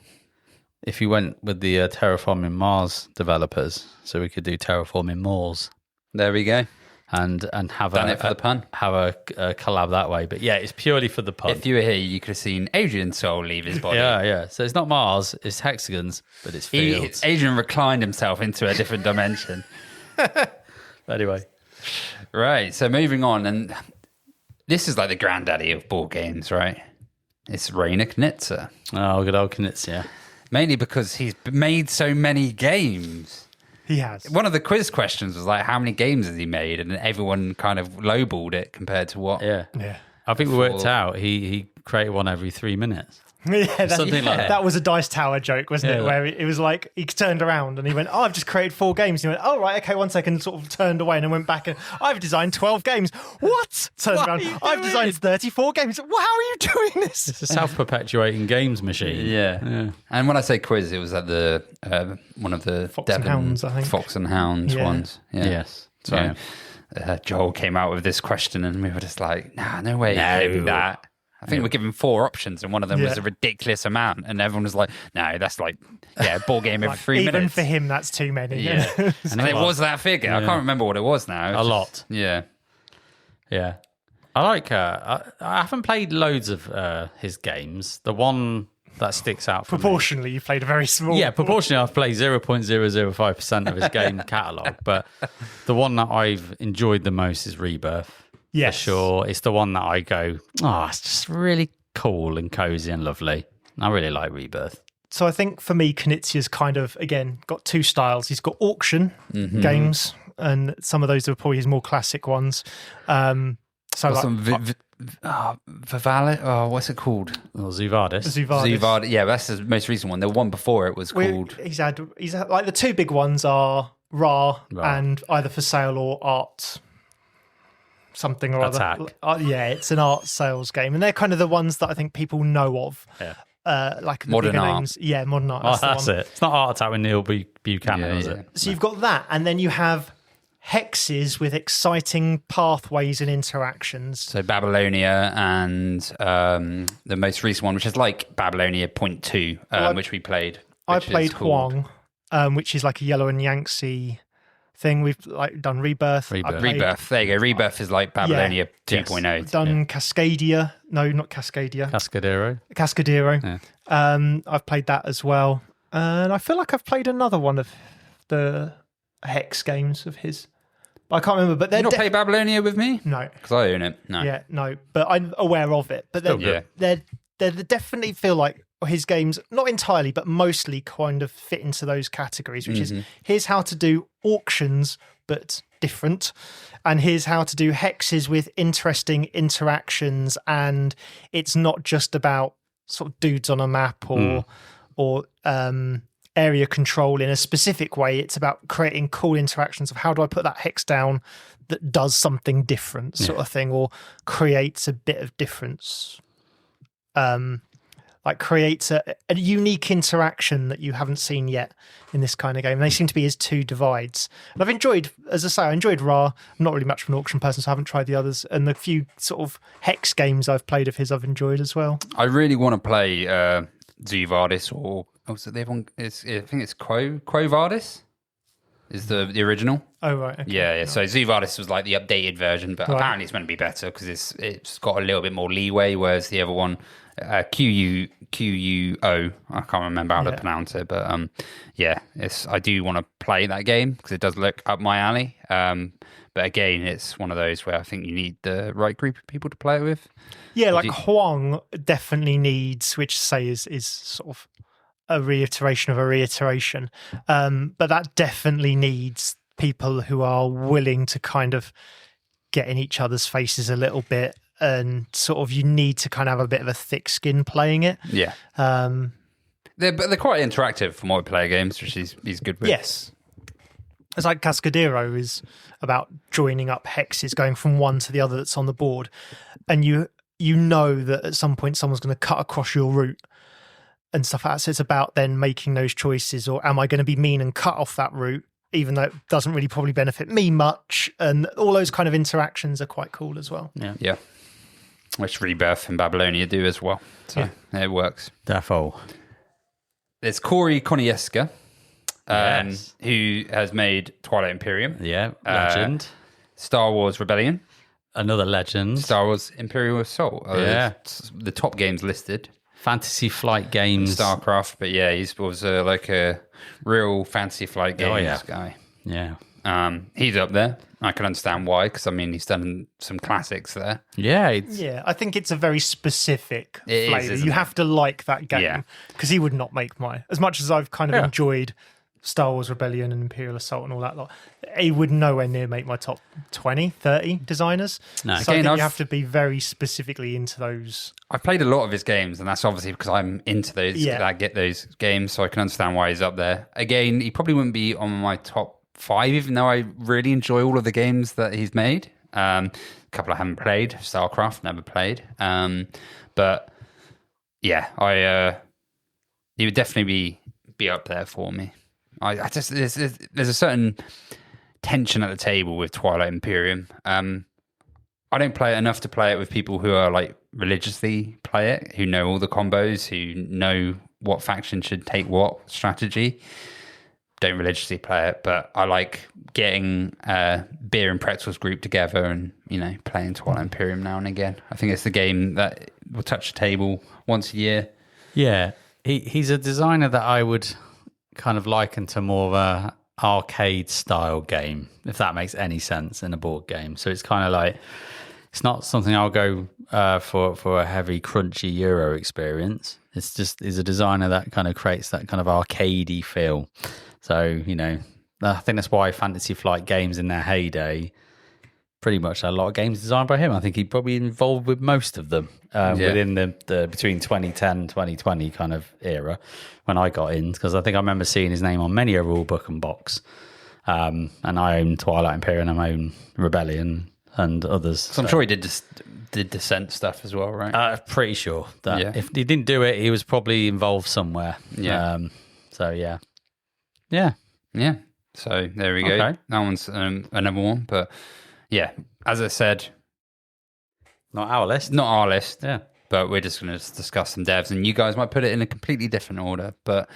if you went with the Terraforming Mars developers, so we could do Terraforming Mars. There we go. And have Done it for the pun. Have a collab that way. But it's purely for the pun. If you were here, you could have seen Adrian's soul leave his body. Yeah. So it's not Mars, it's hexagons, but it's fields. Adrian reclined himself into a different dimension. Anyway. Right, so moving on, and this is like the granddaddy of board games, right? It's Reiner Knizia. Oh, good old Konieczka. Mainly because he's made so many games. He has. One of the quiz questions was like, how many games has he made? And everyone kind of lowballed it compared to what. Yeah. I think we worked out he created one every 3 minutes. Something like that. That was a Dice Tower joke, wasn't it? Where it was like he turned around and he went, I've just created 4 games. And he went, oh, right, okay, 1 second, sort of turned away and then went back and I've designed 12 games. What? Turned around, I've designed 34 games. Well, how are you doing this? It's a self-perpetuating games machine. Yeah. And when I say quiz, it was at the one of the Fox and Hounds, I think. Fox and Hounds ones. Yeah. Yes. So Joel came out with this question and we were just like, nah, no way you do that. I think we're given 4 options and one of them was a ridiculous amount and everyone was like, no, that's like, ball game every 3 minutes. Even for him, that's too many. Yeah. And it was that figure. I can't remember what it was now. A lot. Yeah. Yeah. I like, I haven't played loads of his games. The one that sticks out for Proportionally, you played a very small. Yeah, proportionally, I've played 0.005% of his game catalogue, but the one that I've enjoyed the most is Rebirth. Yes. For sure. It's the one that I go, it's just really cool and cozy and lovely. I really like Rebirth. So I think for me, Konieczka's kind of, again, got 2 styles. He's got auction games, and some of those are probably his more classic ones. So Vivale? Oh, what's it called? Well, Zuvardis. Zuvardis. Yeah, that's the most recent one. The one before it was called... He's had like the 2 big ones are Ra and either for sale or art something or Attack. other. It's an art sales game, and they're kind of the ones that I think people know of. Yeah. Like the Modern bigger Art. names. Yeah, Modern Art. That's it. It's not Art Attack with Neil Buchanan, is it? So you've got that, and then you have hexes with exciting pathways and interactions. So Babylonia and the most recent one, which is like Babylonia Point 2, which we played. I played Huang, which is like a Yellow and Yangtze thing. We've like done Rebirth. Rebirth. There you go. Rebirth is like Babylonia 2.0. I've done Cascadia. No, not Cascadia. Cascadero. Yeah. I've played that as well. And I feel like I've played another one of the hex games of his. I can't remember, but they're Did you not play Babylonia with me? No. Because I own it. No. Yeah, no. But I'm aware of it. But they definitely feel like his games, not entirely, but mostly kind of fit into those categories, which is here's how to do auctions, but different. And here's how to do hexes with interesting interactions. And it's not just about sort of dudes on a map or area control in a specific way. It's about creating cool interactions of how do I put that hex down that does something different sort of thing, or creates a bit of difference. Like creates a unique interaction that you haven't seen yet in this kind of game. And they seem to be his 2 divides. And I've enjoyed, as I say, I enjoyed Ra. I'm not really much of an auction person, so I haven't tried the others. And the few sort of hex games I've played of his, I've enjoyed as well. I really want to play Zuvardis or... Oh, so they have one... I think it's Quo Vadis is the original. Oh, right. Okay. Yeah. So Zuvardis was like the updated version, but apparently it's meant to be better because it's got a little bit more leeway, whereas the other one... QUO. I can't remember how to pronounce it, but I do want to play that game because it does look up my alley. But again, it's one of those where I think you need the right group of people to play it with. Yeah, like Huang definitely needs, which say is sort of a reiteration of a reiteration, but that definitely needs people who are willing to kind of get in each other's faces a little bit. And sort of you need to kind of have a bit of a thick skin playing it. Yeah. They're quite interactive for multiplayer games, which he's good with. Yes. It's like Cascadero is about joining up hexes, going from one to the other that's on the board. And you know that at some point someone's going to cut across your route and stuff like that. So it's about then making those choices, or am I going to be mean and cut off that route, even though it doesn't really probably benefit me much? And all those kind of interactions are quite cool as well. Yeah. Which Rebirth and Babylonia do as well. So it works. Defo. There's Corey Konieczka, who has made Twilight Imperium. Yeah, legend. Star Wars Rebellion. Another legend. Star Wars Imperial Assault. The top games listed. Fantasy Flight Games. StarCraft, but he was like a real Fantasy Flight Games guy. Yeah. He's up there. I can understand why, because I mean he's done some classics there. Yeah, I think it's a very specific flavor. Isn't you it? have to like that game because he would not make mine. As much as I've kind of enjoyed Star Wars Rebellion and Imperial Assault and all that lot, he would nowhere near make my top 20, 30 designers. No. So Again, I think I've- you have to be very specifically into those. I've played a lot of his games, and that's obviously because I'm into those. Yeah. I get those games, so I can understand why he's up there. Again, he probably wouldn't be on my top 5, even though I really enjoy all of the games that he's made. A couple I haven't played. StarCraft, never played. But yeah, he would definitely be up there for me. I just there's a certain tension at the table with Twilight Imperium. I don't play it enough to play it with people who are like religiously play it, who know all the combos, who know what faction should take what strategy. Don't religiously play it, but I like getting beer and pretzels group together and, you know, playing Twilight Imperium now and again. I think it's the game that will touch the table once a year. Yeah, he's a designer that I would kind of liken to more of a arcade style game, if that makes any sense, in a board game. So it's kind of like, it's not something I'll go for a heavy, crunchy Euro experience. It's just, he's a designer that kind of creates that kind of arcadey feel. So, you know, I think that's why Fantasy Flight Games in their heyday, pretty much a lot of games designed by him. I think he probably involved with most of them within the between 2010 2020 kind of era when I got in, because I think I remember seeing his name on many a rule book and box. And I own Twilight Imperium and I own Rebellion and others. So I'm sure he did Descent stuff as well, right? Pretty sure that if he didn't do it, he was probably involved somewhere. Yeah. So yeah. Yeah. Yeah. So there we go. Okay. That one's another one. But yeah, as I said, Not our list. not our list. Yeah. But we're just going to discuss some devs, and you guys might put it in a completely different order. But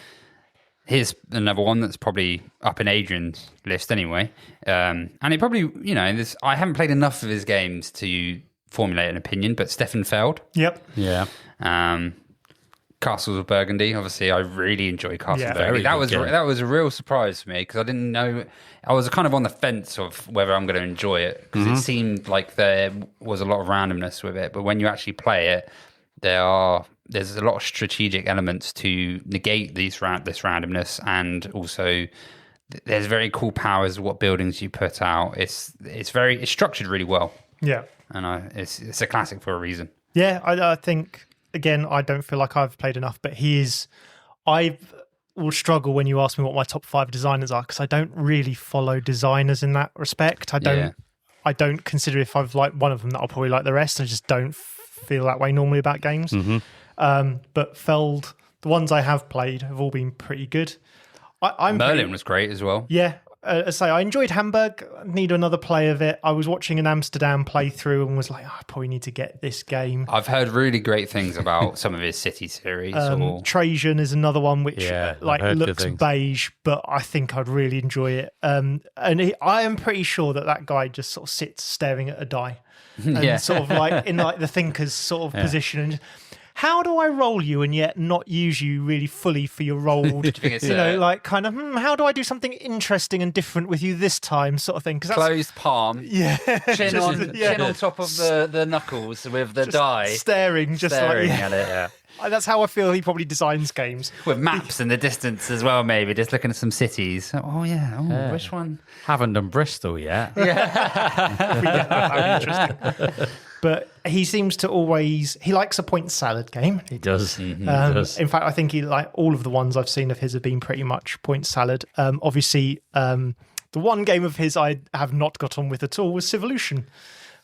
here's another one that's probably up in Adrian's list anyway. And it probably, you know, I haven't played enough of his games to formulate an opinion, but Stefan Feld. Yep. Yeah. Castles of Burgundy. Obviously, I really enjoy Castles of Burgundy. very good game. That was a real surprise for me because I didn't know. I was kind of on the fence of whether I'm going to enjoy it because it seemed like there was a lot of randomness with it. But when you actually play it, there's a lot of strategic elements to negate this randomness, and also there's very cool powers of what buildings you put out. It's structured really well, Yeah. and it's a classic for a reason. Yeah, I think, again, I don't feel like I've played enough, but I will struggle when you ask me what my top 5 designers are, because I don't really follow designers in that respect. I don't consider if I've liked one of them that I'll probably like the rest. I just don't feel that way normally about games. But Feld, the ones I have played have all been pretty good. Merlin was great as well. Yeah. I enjoyed Hamburg. I need another play of it. I was watching an Amsterdam playthrough and was like, I probably need to get this game. I've heard really great things about some of his City series. Trajan is another one which I've heard good looks things. beige, but I think I'd really enjoy it. I am pretty sure that guy just sort of sits staring at a die and sort of like in like the thinker's sort of position. And how do I roll you and yet not use you really fully for your rolled? Like kind of, how do I do something interesting and different with you this time, sort of thing? Because Closed palm, yeah, chin on top of the knuckles with the die, staring at it. Yeah. That's how I feel he probably designs games. With maps in the distance as well, maybe just looking at some cities. Oh yeah, which one? Haven't done Bristol yet. That'd be interesting. But he seems to he likes a point salad game. He does. He does. In fact, I think he like all of the ones I've seen of his have been pretty much point salad. Obviously, the one game of his I have not got on with at all was Civolution.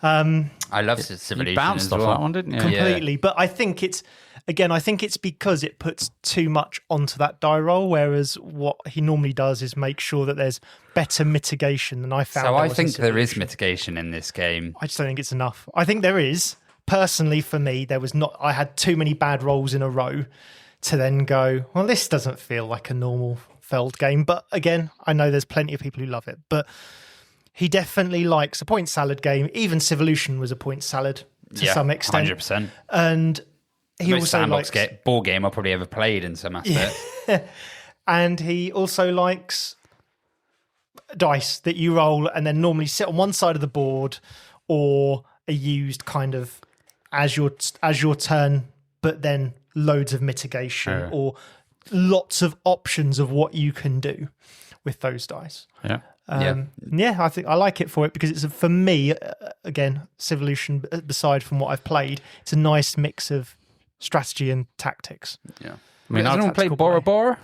I love Civilization. You bounced as off well. that one, didn't you? Completely. But I think it's because it puts too much onto that die roll, whereas what he normally does is make sure that there's better mitigation than I found. So I think there is mitigation in this game. I just don't think it's enough. I think there is. Personally, for me, there was not. I had too many bad rolls in a row to then go, well, this doesn't feel like a normal Feld game. But again, I know there's plenty of people who love it. But he definitely likes a point salad game. Even Civolution was a point salad to some extent. 100%. And he Most also sandbox likes board game I probably ever played in some aspect. and he also likes dice that you roll and then normally sit on one side of the board or are used kind of as your turn, but then loads of mitigation or lots of options of what you can do with those dice. Yeah. I think I like it for it because it's for me again, Civolution. Beside from what I've played, it's a nice mix of strategy and tactics. Yeah. I mean, has anyone played Bora Bora?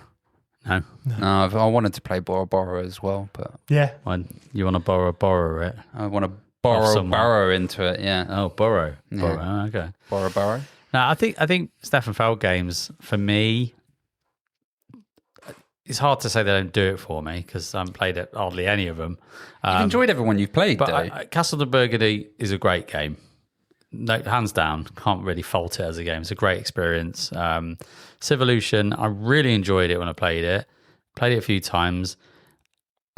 No. No, I wanted to play Bora Bora as well, but Yeah, You want to borrow it? I want to someone. burrow into it. Yeah. Oh, borrow. Yeah. Borrow. Okay. Bora Bora. Now, I think Stefan Feld games for me. It's hard to say they don't do it for me because I haven't played it hardly any of them. You've enjoyed everyone you've played, though. But Castle de Burgundy is a great game. No, hands down, can't really fault it as a game. It's a great experience. Civolution, I really enjoyed it when I played it. Played it a few times,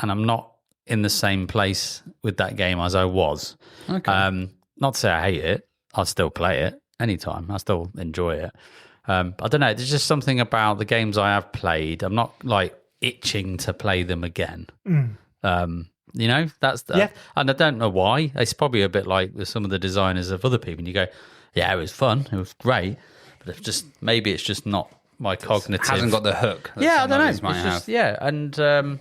and I'm not in the same place with that game as I was. Okay. Not to say I hate it. I'll still play it anytime. I still enjoy it. I don't know. There's just something about the games I have played. I'm not like itching to play them again. That's the, and I don't know why. It's probably a bit like with some of the designers of other people. And you go, yeah, it was fun. It was great. But maybe it's just not my cognitive. Hasn't got the hook. That Yeah, I don't know. some others might have.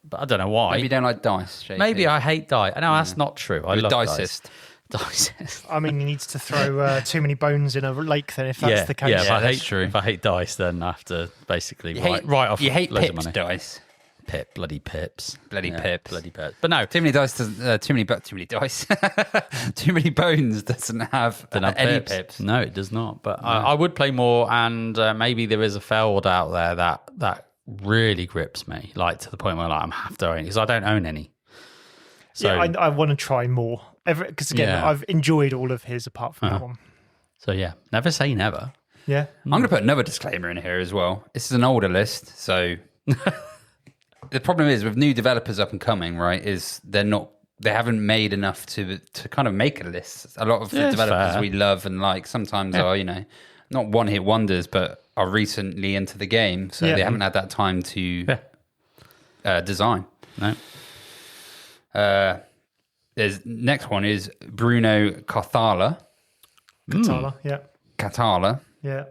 But I don't know why. Maybe you don't like dice, JP. Maybe I hate dice. No, that's not true. I love dicist. Dicist. I mean, he needs to throw too many bones in a lake. Then, if that's the case, Yeah, that's true. If I hate dice, then I have to basically write off. You hate loads of pips money. dice. Bloody pips. Bloody Yeah, pips. Bloody pips. But no, Too many dice. Too many dice. Too many bones doesn't have any pips. No, it does not. But I would play more, and maybe there is a Feld out there that really grips me, like to the point where I'm have to own it because I don't own any. So I want to try more because again, I've enjoyed all of his apart from that one. So yeah, never say never. Yeah, I'm going to put another disclaimer in here as well. This is an older list, so the problem is with new developers up and coming, right? Is they haven't made enough to kind of make a list. A lot of the developers fair. we love and like sometimes are not one hit wonders, but are recently into the game, so they haven't had that time to design. No. There's next one is Bruno Cathala. Cathala. Yeah.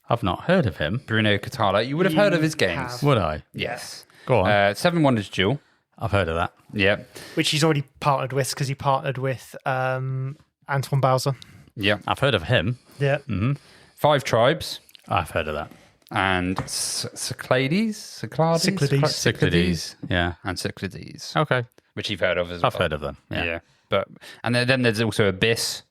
I've not heard of him. Bruno Cathala. You would have heard of his games. have. Would I? Yes. Go on. Seven Wonders Duel. I've heard of that. Yeah. Which he's already partnered with because he partnered with Antoine Bowser. Yeah. I've heard of him. Yeah. Five Tribes. I've heard of that. And Cyclades. Cyclades. Yeah. And Cyclades. Okay. Which you've heard of as well. I've heard of them. Yeah. But and then there's also Abyss.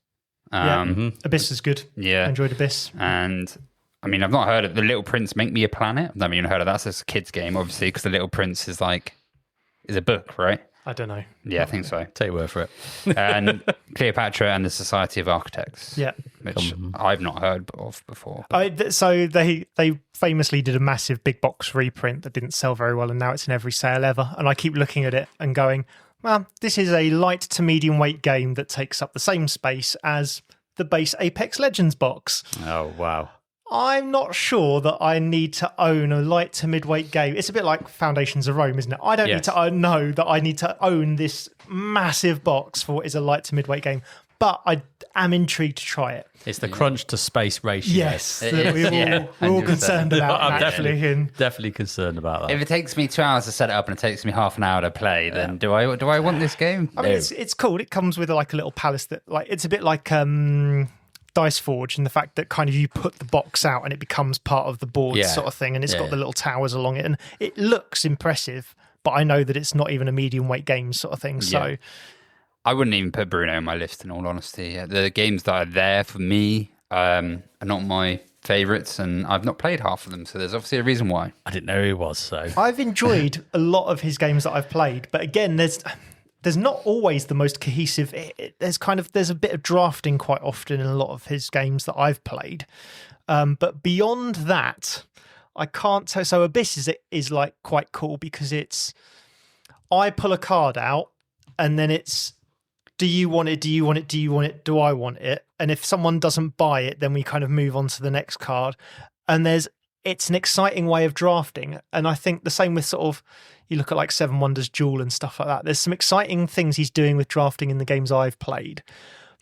Abyss is good. Yeah. I enjoyed Abyss. And I mean, I've not heard of The Little Prince Make Me a Planet. I've never even heard of that. That's just a kid's game, obviously, because The Little Prince is a book, right? I don't know. Yeah, I think so. Take your word for it. And Cleopatra and the Society of Architects. Yeah. Which I've not heard of before. So they famously did a massive big box reprint that didn't sell very well, and now it's in every sale ever. And I keep looking at it and going, well, this is a light to medium weight game that takes up the same space as the base Apex Legends box. Oh, wow. I'm not sure that I need to own a light to midweight game. It's a bit like Foundations of Rome, isn't it? I don't need to know that I need to own this massive box for what is a light to midweight game, but I am intrigued to try it. It's the crunch to space ratio. Yes, that we're all concerned about. I'm actually, definitely concerned about that. If it takes me 2 hours to set it up and it takes me half an hour to play, then do I want this game? I mean, it's cool. It comes with like a little palace that, like, it's a bit like Dice Forge, and the fact that kind of you put the box out and it becomes part of the board sort of thing, and it's got the little towers along it, and it looks impressive. But I know that it's not even a medium weight game sort of thing. So I wouldn't even put Bruno on my list, in all honesty. The games that are there for me are not my favourites, and I've not played half of them, so there's obviously a reason why. I didn't know who he was, so... I've enjoyed a lot of his games that I've played, but again, there's not always the most cohesive. There's a bit of drafting quite often in a lot of his games that I've played. But beyond that, I can't tell. So Abyss is like quite cool because I pull a card out and then it's, do you want it? Do you want it? Do you want it? Do I want it? And if someone doesn't buy it, then we kind of move on to the next card. And it's an exciting way of drafting. And I think the same with sort of, you look at like Seven Wonders Duel and stuff like that. There's some exciting things he's doing with drafting in the games I've played.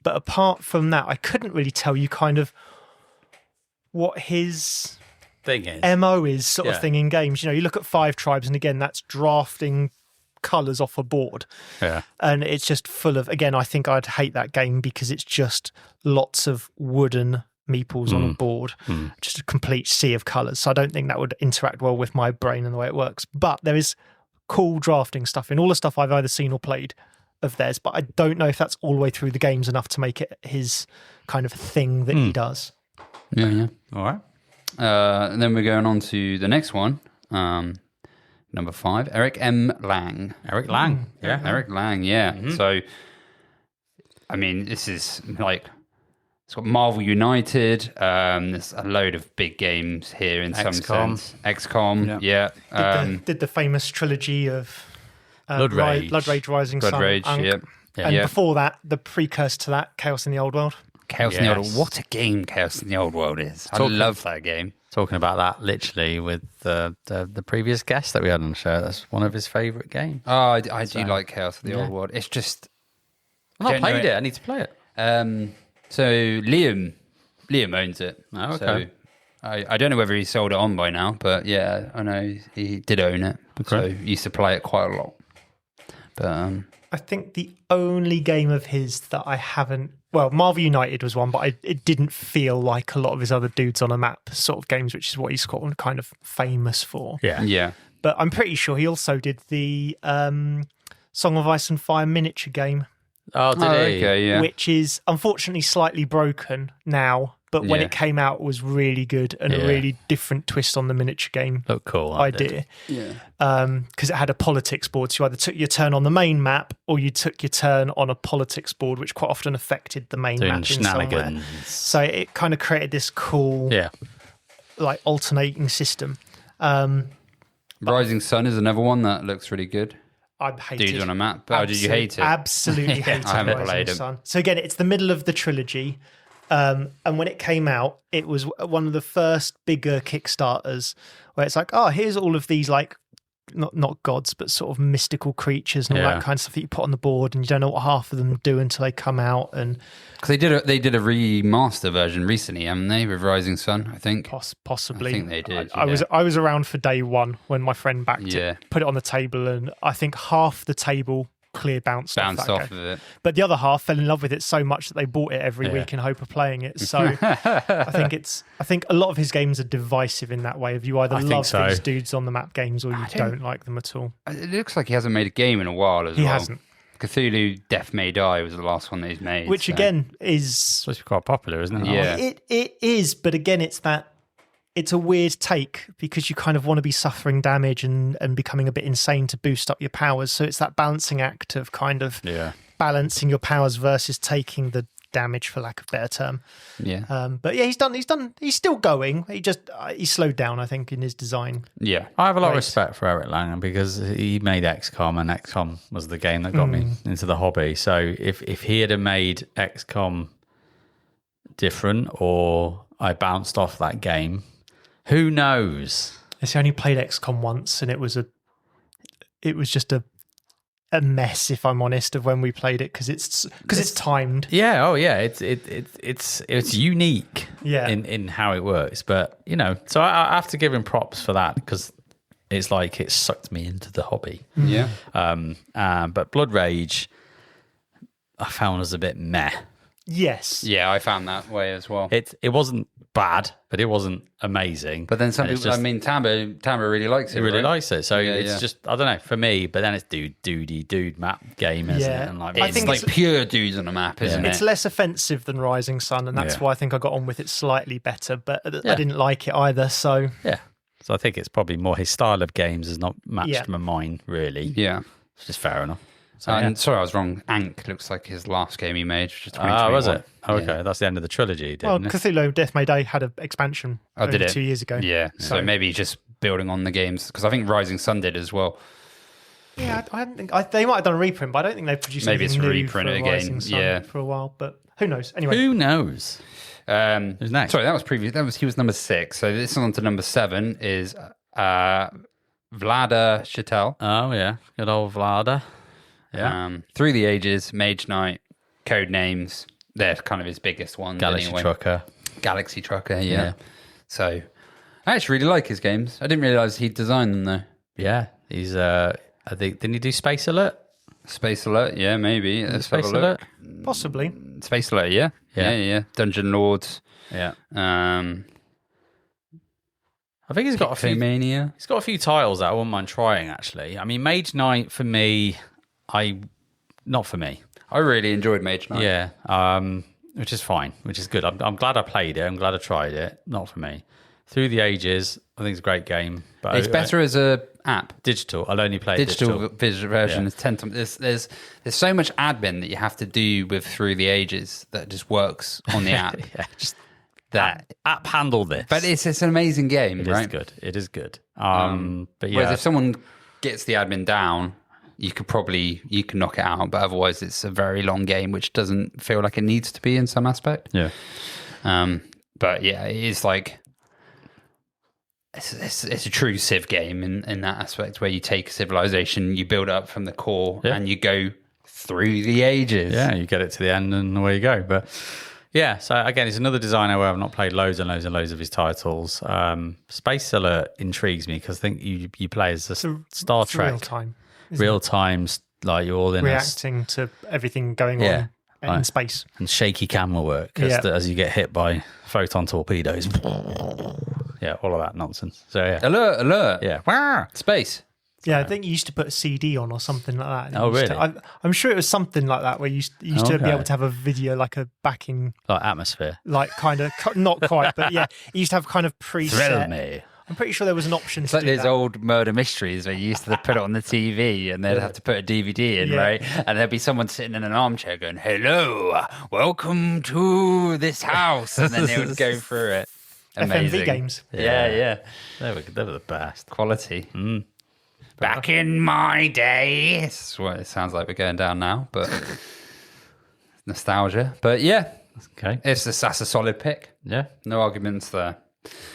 But apart from that, I couldn't really tell you kind of what his thing is. MO is sort of Yeah. thing in games. You look at Five Tribes, and again, that's drafting colours off a board. Yeah. And it's just full of, again, I think I'd hate that game because it's just lots of wooden meeples on a board, just a complete sea of colours. So I don't think that would interact well with my brain and the way it works. But there is cool drafting stuff in all the stuff I've either seen or played of theirs, but I don't know if that's all the way through the games enough to make it his kind of thing that he does. Yeah. All right. And then we're going on to the next one. Number 5, Eric M.Lang. Eric Lang. Yeah. Eric Lang, yeah. So, I mean, this is like, it's got Marvel United. There's a load of big games here in some sense. XCOM, yeah. Did the famous trilogy of Blood Rage. Blood Rage, Rising Blood Sun, Rage, Ankh. yeah. And before that, the precursor to that, Chaos in the Old World. Chaos in the Old Yes. World. What a game Chaos in the Old World is. I love that game. Talking about that literally with the previous guest that we had on the show. That's one of his favourite games. Oh, I do like Chaos in the Old World. It's just... I've not don't know played it. I need to play it. So Liam owns it. Oh, okay. So I don't know whether he sold it on by now, but yeah, I know he did own it. So he used to play it quite a lot. But I think the only game of his that I haven't... Well, Marvel United was one, but it didn't feel like a lot of his other dudes on a map sort of games, which is what he's kind of famous for. Yeah. But I'm pretty sure he also did the Song of Ice and Fire miniature game, Oh, did he? okay, yeah. which is unfortunately slightly broken now, but when Yeah. it came out, it was really good and a Yeah. really different twist on the miniature game Looked cool. that did. idea. Because it had a politics board, so you either took your turn on the main map or you took your turn on a politics board, which quite often affected the main Doing map in some way. shenanigans. So it kind of created this cool, Yeah. like alternating system. Rising Sun is another one that looks really good. I hated Dudes on a map. But did you hate it? Absolutely hated I haven't Rising played it. Sun. So again, it's the middle of the trilogy. And when it came out, it was one of the first bigger Kickstarters where it's like, oh, here's all of these like not gods, but sort of mystical creatures and all Yeah. that kind of stuff that you put on the board, and you don't know what half of them do until they come out. And Because they did a remaster version recently, haven't they, with Rising Sun, I think. possibly, I think they did, I was around for day one when my friend backed Yeah. it, put it on the table, and I think half the table bounced Bounced off off that of game. it. But the other half fell in love with it so much that they bought it every Yeah. week in hope of playing it. So I think a lot of his games are divisive in that way. Of you either I think love so. these dudes on the map games or you don't like them at all. It looks like he hasn't made a game in a while as He well. hasn't. Cthulhu Death May Die was the last one that he's made. Which so- again is Supposed to be quite popular, isn't it? Yeah. it is, but again it's a weird take because you kind of want to be suffering damage and becoming a bit insane to boost up your powers. So it's that balancing act of kind of Yeah. balancing your powers versus taking the damage, for lack of a better term. Yeah. But yeah, he's still going. He slowed down, I think, in his design. Yeah. I have a lot of Right. respect for Eric Lang because he made XCOM, and XCOM was the game that got me into the hobby. So if he had made XCOM different, or I bounced off that game, who knows? I only played XCOM once, and it was just a mess, if I'm honest, of when we played it because it's timed. Yeah, oh yeah, it's unique. Yeah. in how it works, but so I have to give him props for that because it's like it sucked me into the hobby. Yeah. But Blood Rage, I found was a bit meh. Yes. Yeah, I found that way as well. It wasn't bad, but it wasn't amazing. But then some And it's people, just- I mean, Tamba really likes it. he really right? likes it, so Yeah, it's yeah. just I don't know for me. But then it's dude map game, isn't Yeah. it? And like I It's think like it's- pure dudes on the map, isn't It's it? less offensive than Rising Sun, and that's Yeah. why I think I got on with it slightly better. But I Yeah. didn't like it either. So yeah. So I think it's probably more his style of games is not matched Yeah. to mine, really. Yeah. Which is fair enough. So, And sorry, I was wrong. Ankh looks like his last game he made, which is was 2021. it? Okay, Yeah. that's the end of the trilogy, well, didn't it? Cthulhu Death May Die had an expansion Oh, did only it? 2 years ago. Yeah. So maybe just building on the games because I think Rising Sun did as well. Yeah, I don't think they might have done a reprint, but I don't think they've produced Maybe anything it's a new reprint for again, Rising Sun yeah. for a while. But who knows? Anyway, Who knows? Who's next? Sorry, that was previous. He was number 6. So this is on to number 7 is Vlaada Chvatil. Oh, yeah. Good old Vlaada. Yeah. Through the Ages, Mage Knight, Code Names. They're kind of his biggest ones. Galaxy anyway. Trucker. Galaxy Trucker, yeah. Yeah. So I actually really like his games. I didn't realise he'd designed them though. Yeah, he's. I think didn't he do Space Alert? Space Alert, yeah, maybe. Let's have a Space look. Alert. Possibly. Space Alert, yeah. Dungeon Lords. Yeah. Um, I think he's got a few. Mania. He's got a few titles that I wouldn't mind trying. Actually, I mean, Mage Knight for me, not for me. I really enjoyed Mage Knight. Yeah, which is fine, which is good. I'm glad I played it. I'm glad I tried it. Not for me. Through the Ages, I think it's a great game. But It's better as a app. digital. I'll only play Digital version Yeah. is 10 times. There's so much admin that you have to do with Through the Ages that just works on the app. Yeah, just that, app handle this. but it's an amazing game, It right? is good. It is good. But Whereas yeah, if someone gets the admin down, you can knock it out. But otherwise, it's a very long game, which doesn't feel like it needs to be in some aspect. yeah, But yeah, it is like it's a true Civ game in that aspect, where you take a civilization, you build up from the core, and you go through the ages. yeah. You get it to the end, and away you go. But yeah, so again, it's another designer where I've not played loads and loads and loads of his titles. Space Alert intrigues me because I think you play as a Star It's real Trek, time. real times, like you're all in Reacting to everything going Yeah. on in space. and shaky camera work as you get hit by photon torpedoes. Yeah, all of that nonsense. So yeah, Alert! yeah. Space. Yeah, I think you used to put a CD on or something like that. Oh, You used really? to- I'm sure it was something like that where you used to be Okay. able to have a video, like a backing, Like atmosphere. like kind of, not quite, but yeah, you used to have kind of Thrill preset. me. I'm pretty sure there was an option It's to like do those that. old murder mysteries where you used to put it on the TV and they'd have to put a DVD in, Yeah. right? And there'd be someone sitting in an armchair going, "Hello, welcome to this house," and then they would go through it. Amazing. FMV games. Yeah. They were the best. Quality. Back in my day. That's what it sounds like we're going down now, but nostalgia. But yeah, Okay. that's a solid pick. Yeah. No arguments there.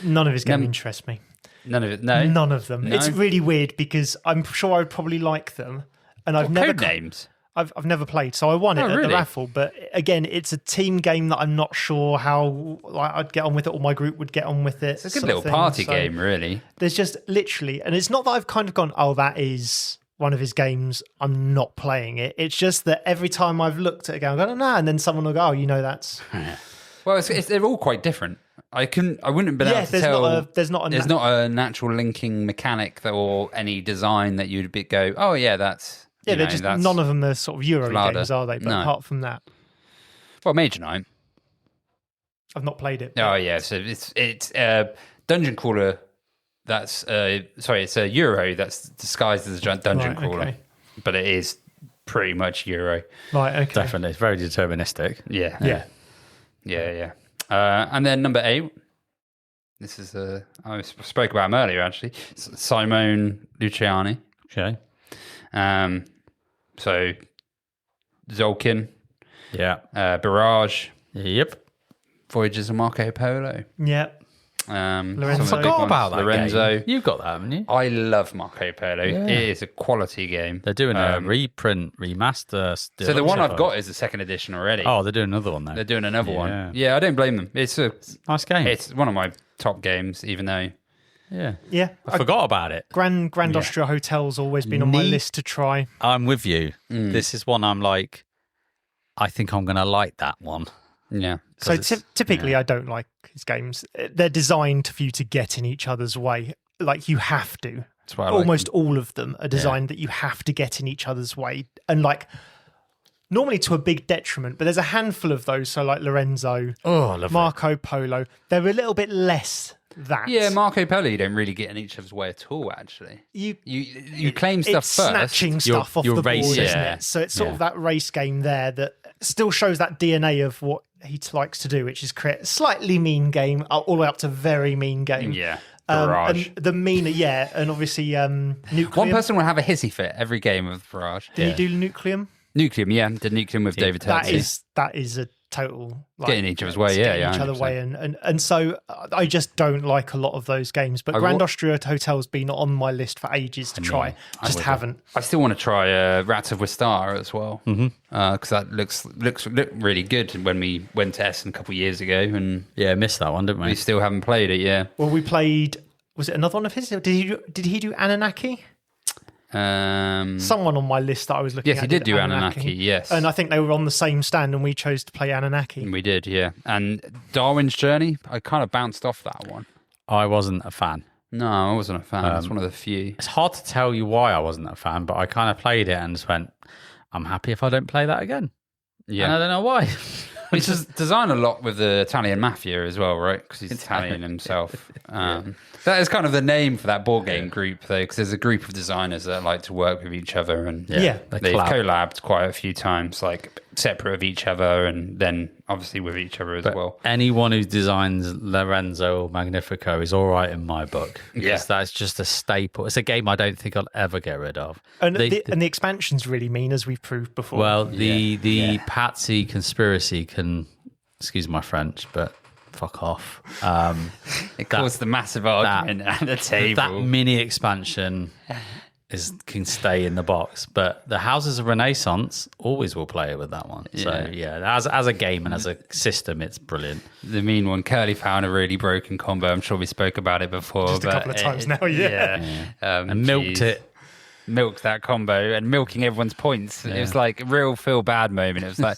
None of his game interests me. None of it. No. None of them. No? It's really weird because I'm sure I would probably like them, and I've never Code names. I've never played, so I won it Oh, at really? the raffle. But again, it's a team game that I'm not sure how I'd get on with it, or my group would get on with it. It's a good little party game, really. There's just literally, and it's not that I've kind of gone, oh, that is one of his games, I'm not playing it. It's just that every time I've looked at a game, I'm going, no, and then someone will go, oh, that's. Well, they're all quite different. I wouldn't have been able to tell. There's not a natural linking mechanic or any design that you'd go, oh yeah, that's. Yeah, they're just none of them are sort of Euro Vlaada. games, are they? But No. apart from that, Well, Mage Knight. I've not played it. Oh yeah, so it's dungeon crawler. It's a Euro that's disguised as a dungeon Right, crawler, okay. but it is pretty much Euro. Right, okay. Definitely. It's very deterministic. Yeah. And then number 8. This is I spoke about him earlier actually. Simone Luciani. Okay. So Zolkin, Yeah. Barrage, Yep. Voyages of Marco Polo. Yeah. Lorenzo. Forgot about that Lorenzo. game. You've got that, haven't you? I love Marco Polo. Yeah. It is a quality game. They're doing a reprint, remaster. So the one I've got is the second edition already. Oh, they're doing another one then. They're doing another Yeah. one. Yeah, I don't blame them. It's Nice game. it's one of my top games, even though Yeah. Yeah. I forgot about it. Grand Austria Hotel's always been on my list to try. I'm with you. This is one I'm like, I think I'm going to like that one. yeah. So typically, I don't like his games. They're designed for you to get in each other's way. Like you have to. That's why I like Almost all of them are designed that you have to get in each other's way, and like normally to a big detriment. But there's a handful of those. So like Lorenzo, Oh, I love Marco Polo, they're a little bit less that. Yeah, Marco Polo, you don't really get in each other's way at all. Actually, you claim stuff it's first. snatching stuff off you're the board, racing. isn't Yeah. it? So it's sort of that race game there that still shows that DNA of what he likes to do, which is create a slightly mean game, all the way up to very mean game. Yeah, Barrage. And the meaner, and obviously Nucleum. One person will have a hissy fit every game of Barrage. Did he do Nucleum? Nucleum, yeah, did Nucleum with David That Turczi. is a total getting each other's way, getting yeah, each other 100%. way, and so I just don't like a lot of those games. But Grand Austria Hotel's been on my list for ages to try. Just haven't. I still want to try Rats of Wistar as well, because that looked really good when we went to Essen a couple of years ago, and Yeah, missed that one, didn't we? we still haven't played it. Yeah. Well, we played. Was it another one of his? Did he do Anunnaki? Someone on my list that I was looking at. Yes, he did do Anunnaki, yes. And I think they were on the same stand, and we chose to play Anunnaki. We did, yeah. And Darwin's Journey, I kind of bounced off that one. I wasn't a fan. No, I wasn't a fan. It's one of the few. It's hard to tell you why I wasn't a fan, but I kind of played it and just went, I'm happy if I don't play that again. Yeah. And I don't know why. He's just designed a lot with the Italian mafia as well, right? Because he's Italian himself. That is kind of the name for that board game group, though, because there's a group of designers that like to work with each other, and Yeah. they've collabed quite a few times, like separate of each other, and then obviously with each other as well. Anyone who designs Lorenzo or Magnifico is all right in my book. Because that's just a staple. It's a game I don't think I'll ever get rid of. And the expansions really mean, as we've proved before. Well, the Patsy conspiracy can, excuse my French, but fuck off. It caused the massive argument at the table. That mini expansion can stay in the box, but the Houses of Renaissance always will play it with that one. So yeah, as a game and as a system, it's brilliant. The mean one, Curly found a really broken combo. I'm sure we spoke about it before. Just a couple of times now, And milked it. Milked that combo and milking everyone's points. It was like a real feel bad moment. It was like,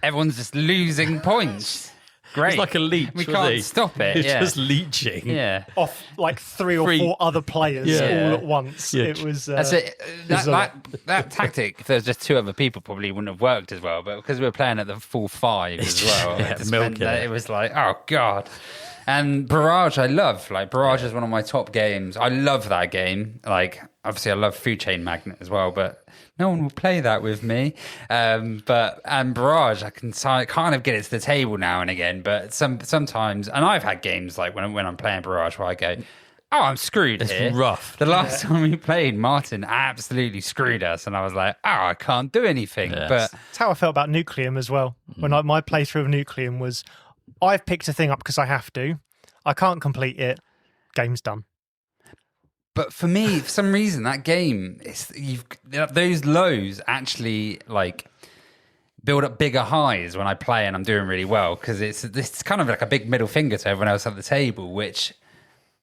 everyone's just losing points. Great. It's like a leech. We can't stop it. It's just leeching. Yeah. Off like three or four other players all at once. Yeah. It was. That's it. That tactic, if there's just two other people, probably wouldn't have worked as well. But because we were playing at the full five as well, it just meant that it was like, oh God. And Barrage, I love. Like, Barrage is one of my top games. I love that game. Like, obviously, I love Food Chain Magnet as well, but no one will play that with me. And Barrage, I can kind of get it to the table now and again, but sometimes, and I've had games like when I'm playing Barrage where I go, oh, I'm screwed here. It's rough. The last time we played, Martin absolutely screwed us, and I was like, oh, I can't do anything. Yes. But That's how I felt about Nucleum as well. When my playthrough of Nucleum was, I've picked a thing up because I have to. I can't complete it. Game's done. But for me, for some reason, that game, those lows actually like build up bigger highs when I play and I'm doing really well, because it's kind of like a big middle finger to everyone else at the table, which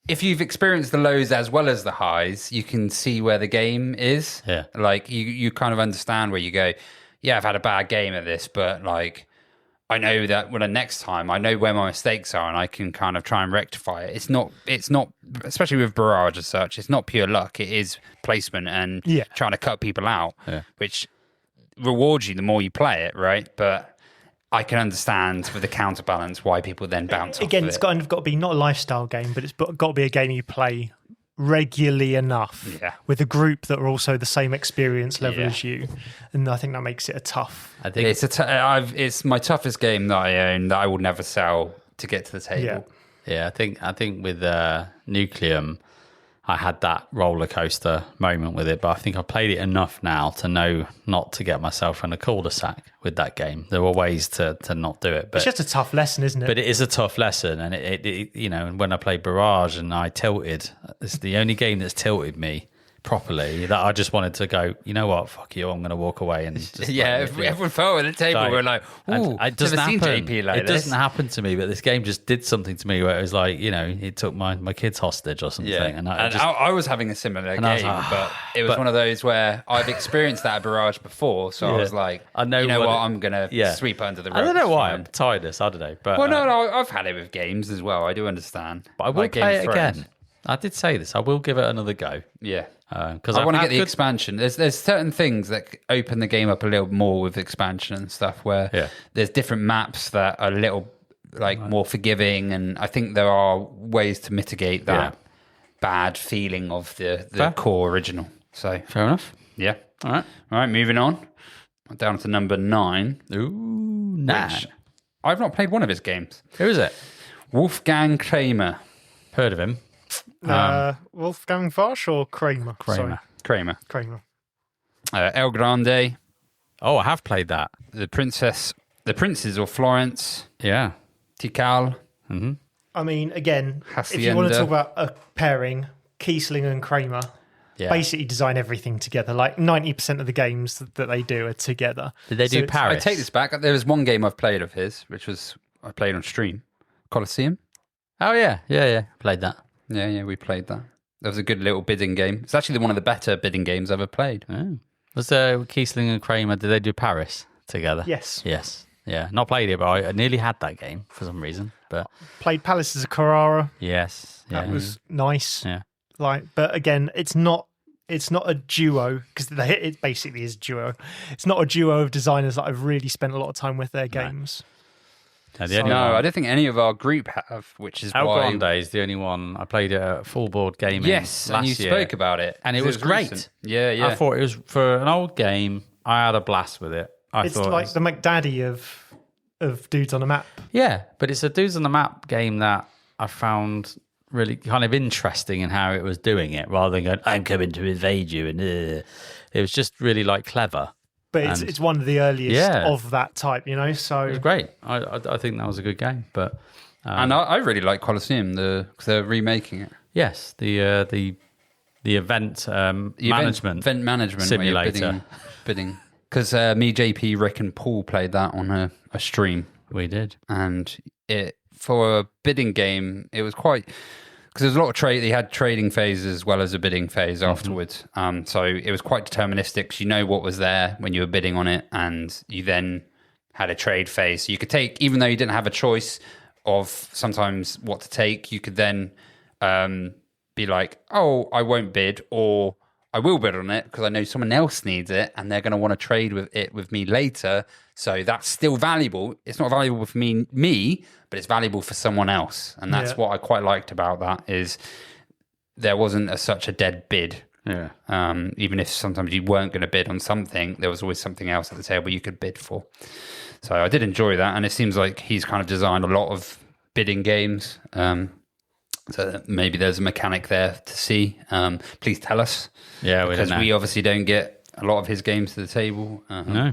if you've experienced the lows as well as the highs, you can see where the game is. Yeah. Like you kind of understand where you go, yeah, I've had a bad game at this, but like I know that when the next time I know where my mistakes are and I can kind of try and rectify it. It's not, especially with Barrage as such, it's not pure luck. It is placement and trying to cut people out, which rewards you the more you play it, right? But I can understand with the counterbalance why people then bounce Again, off it's of kind of got to be not a lifestyle game, but it's got to be a game you play regularly enough with a group that are also the same experience level as you, and I think that makes it a tough. I think it's my toughest game that I own that I will never sell to get to the table. Yeah, I think with Nucleum, I had that roller coaster moment with it, but I think I've played it enough now to know not to get myself in a cul-de-sac with that game. There were ways to not do it, but it's just a tough lesson, isn't it? But it is a tough lesson, and it you know, when I played Barrage and I tilted, it's the only game that's tilted me properly that I just wanted to go, you know what, fuck you, I'm going to walk away and just everyone fell at the table. We're like, ooh, it doesn't happen. JP like it this. doesn't happen to me, but this game just did something to me where it was like, you know, it took my kids hostage or something. Yeah. And I was having a similar game, but it was one of those where I've experienced that at Barrage before, so I was like, I know, you know what, I'm going to sweep under the rug. I don't know why I'm tired this, I don't know. But, no, I've had it with games as well. I do understand. But I will play it again. I did say this. I will give it another go. Yeah. Because I want to get the expansion. There's certain things that open the game up a little more with expansion and stuff where there's different maps that are a little like more forgiving, and I think there are ways to mitigate that bad feeling of the core original. So fair enough. Yeah. All right, moving on. Down to number 9. Ooh, 9. I've not played one of his games. Who is it? Wolfgang Kramer. Heard of him. Wolfgang Vosch or Kramer? Kramer. Kramer. El Grande. Oh, I have played that. The Princess The Princes of Florence, Yeah. Tikal. I mean, again, if Hacienda. you want to talk about a pairing, Kiesling and Kramer Yeah. basically design everything together. Like 90% of the games that they do are together. Did they do it's- Paris? I take this back. There was one game I've played of his, which was I played on stream. Colosseum. Oh, yeah. Yeah. Played that. Yeah, we played that. That was a good little bidding game. It's actually one of the better bidding games I've ever played. Oh. Was Kiesling and Kramer, did they do Paris together? Yes. Yes. Yeah. Not played it, but I nearly had that game for some reason. But Played Palaces of Carrara. yes. Yeah. That was nice. Yeah. But again, it's not a duo because it basically is a duo. It's not a duo of designers that I've really spent a lot of time with their games. No, the only No, one- I don't think any of our group have, which is El why. Grande is the only one. I played it at Full Board Gaming Yes, last and you year. spoke about it. And it 'cause was great. recent. Yeah. I thought it was, for an old game, I had a blast with it. It's like the McDaddy of Dudes on a Map. Yeah, but it's a Dudes on the Map game that I found really kind of interesting in how it was doing it, rather than going, I'm coming to invade you. And it was just really like clever. But And- it's one of the earliest Yeah. of that type, you know. So It was great. I think that was a good game. But And I really like Colosseum because they're remaking it. yes, the event management. event management where you're simulator. bidding. Because me, JP, Rick, and Paul played that on a stream, We did. and for a bidding game, it was quite because there's a lot of trade. They had trading phases as well as a bidding phase afterwards. So it was quite deterministic. 'Cause you know what was there when you were bidding on it, and you then had a trade phase. So you could take, even though you didn't have a choice of sometimes what to take, you could then be like, oh, I won't bid, or I will bid on it because I know someone else needs it and they're going to want to trade with me later. So that's still valuable. It's not valuable for me, but it's valuable for someone else. And that's what I quite liked about that is there wasn't such a dead bid. Yeah. Even if sometimes you weren't going to bid on something, there was always something else at the table you could bid for. So I did enjoy that. And it seems like he's kind of designed a lot of bidding games. So maybe there's a mechanic there to see. Please tell us. Yeah, we Because don't know. we obviously don't get a lot of his games to the table. No.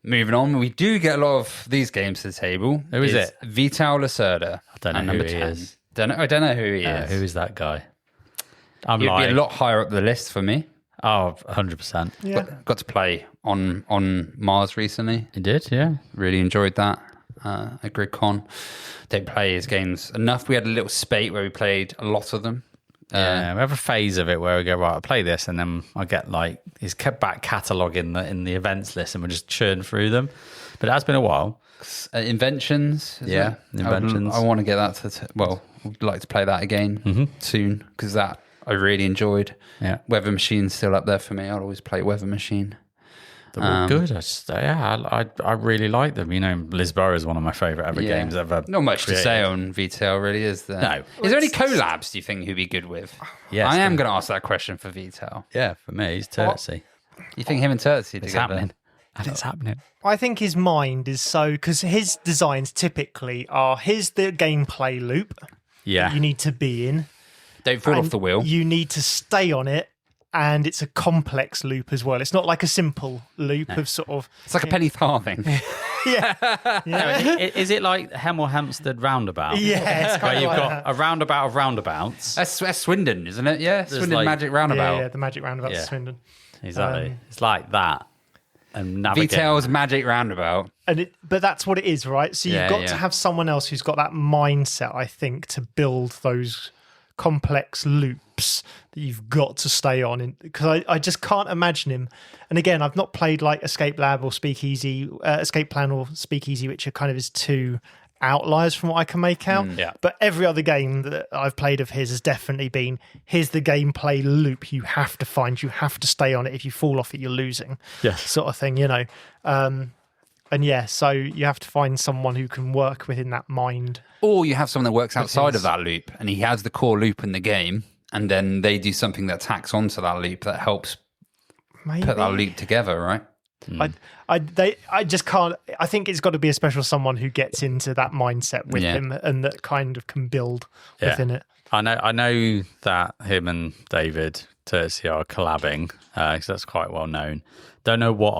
Moving on, we do get a lot of these games to the table. Who is it? Vital Lacerda. I don't know at who number he 10. is. I don't know who he is. Who is that guy? I'm He'd be lying. a lot higher up the list for me. Oh, 100%. yeah. Got to play on Mars recently. He did, yeah. Really enjoyed that at GridCon. Don't play his games enough. We had a little spate where we played a lot of them. Yeah, we have a phase of it where we go, right, I'll play this, and then I get like his back catalogue in the events list, and we just churn through them. But it has been a while. Inventions. is Yeah, it? Inventions. I want to get that would like to play that again soon because that I really enjoyed. Yeah. Weather Machine's still up there for me. I'll always play Weather Machine. They're all good. I really like them. You know, Lisboa is one of my favourite ever games ever. Not much created. to say on VTL, really, is there? No. Is there any collabs, do you think, who'd be good with? Yes, I am going to ask that question for VTL. Yeah, for me, it's Turczi. You think him and Turczi It's together? happening. And it's happening. I think his mind is so because his designs typically are here's the gameplay loop Yeah. you need to be in. Don't fall off and the wheel. You need to stay on it, and it's a complex loop as well. It's not like a simple loop of sort of It's like a penny farthing. Is it like Hemel Hempstead roundabout? yeah, it's Where kind of you've like got that. a roundabout of roundabouts. That's Swindon, isn't it? Yeah, Swindon like- Magic Roundabout. Yeah, the magic roundabout Yeah. to Swindon. Exactly. It's like that. And navigate. VTL's Magic Roundabout. But that's what it is, right? So you've Yeah, got yeah. to have someone else who's got that mindset, I think, to build those complex loops that you've got to stay on. Because I just can't imagine him. And again, I've not played like Escape Lab or Speakeasy, Escape Plan or Speakeasy, which are kind of his two outliers from what I can make out. yeah. But every other game that I've played of his has definitely been here's the gameplay loop you have to find, you have to stay on it. If you fall off it, you're losing. Yeah. Sort of thing, you know. And yeah, so you have to find someone who can work within that mind. Or you have someone that works outside of that loop and he has the core loop in the game and then they do something that tacks onto that loop that helps Maybe. put that loop together, right? I just can't. I think it's got to be a special someone who gets into that mindset with Yeah. him and that kind of can build Yeah. within it. I know that him and David Turczi are collabing because that's quite well known. Don't know what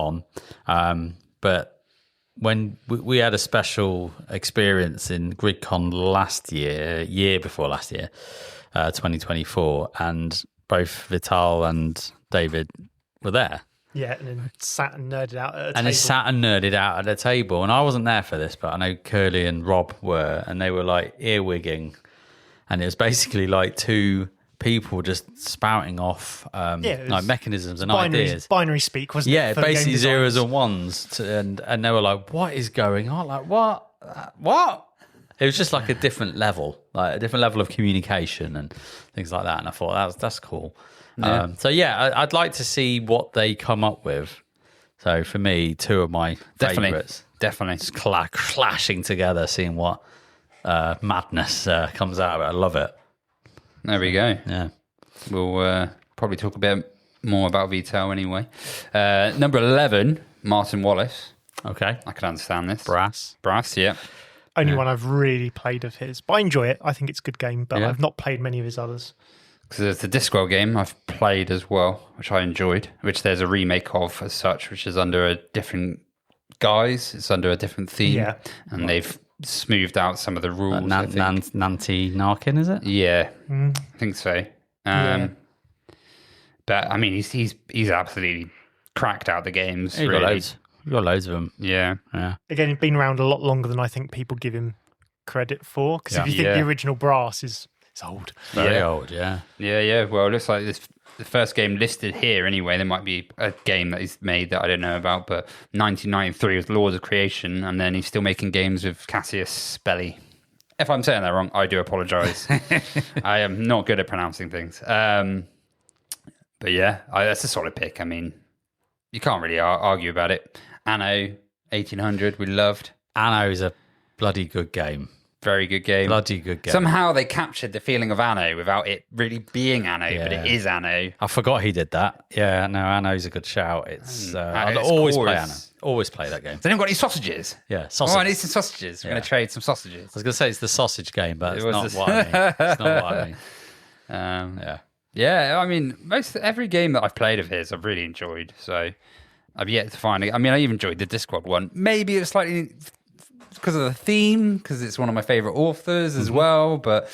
on, but when we had a special experience in GridCon year before last year, 2024, and both Vital and David were there. Yeah, and then sat and nerded out at a table. And they sat and nerded out at a table. And I wasn't there for this, but I know Curly and Rob were, and they were like earwigging. And it was basically like two people just spouting off like mechanisms and ideas. Binary speak, wasn't it? Yeah, basically zeros and ones. And they were like, what is going on? Like, what? What? It was just like a different level of communication and things like that. And I thought that's cool. Yeah. I'd like to see what they come up with. So for me, two of my favourites. Definitely. Just clashing together, seeing what madness comes out of it. I love it. There we go. Yeah. We'll probably talk a bit more about Vital anyway. Number 11, Martin Wallace. Okay. I can understand this. Brass, yeah. Only one I've really played of his. But I enjoy it. I think it's a good game, but I've not played many of his others. Because there's the Discworld game I've played as well, which I enjoyed, which there's a remake of as such, which is under a different guise. It's under a different theme. Yeah. And they've smoothed out some of the rules. Nanti Narkin, is it? Yeah, I think so. But I mean, he's absolutely cracked out the games. You got loads of them. Yeah. Again, he's been around a lot longer than I think people give him credit for. Because if you think the original Brass is old, very old. Yeah. Well, it looks like the first game listed here anyway. There might be a game that he's made that I don't know about, but 1993 was Lords of Creation, and then he's still making games with Cassius Spelly. If I'm saying that wrong, I do apologise. I am not good at pronouncing things. But that's a solid pick. I mean, you can't really argue about it. Anno 1800, we loved. Anno is a bloody good game. Very good game. Bloody good game. Somehow they captured the feeling of Anno without it really being Anno, but it is Anno. I forgot he did that. Yeah, no, Anno's a good shout. I'd always play Anno. Always play that game. They haven't got any sausages. Yeah, sausages. Oh, I need some sausages. We're going to trade some sausages. I was going to say it's the sausage game, but it's not what I mean. It's not what I mean. Yeah, I mean, every game that I've played of his, I've really enjoyed. So I've yet to find it. I mean, I even enjoyed the Discworld one. Maybe it was slightly because of the theme, because it's one of my favourite authors as well. But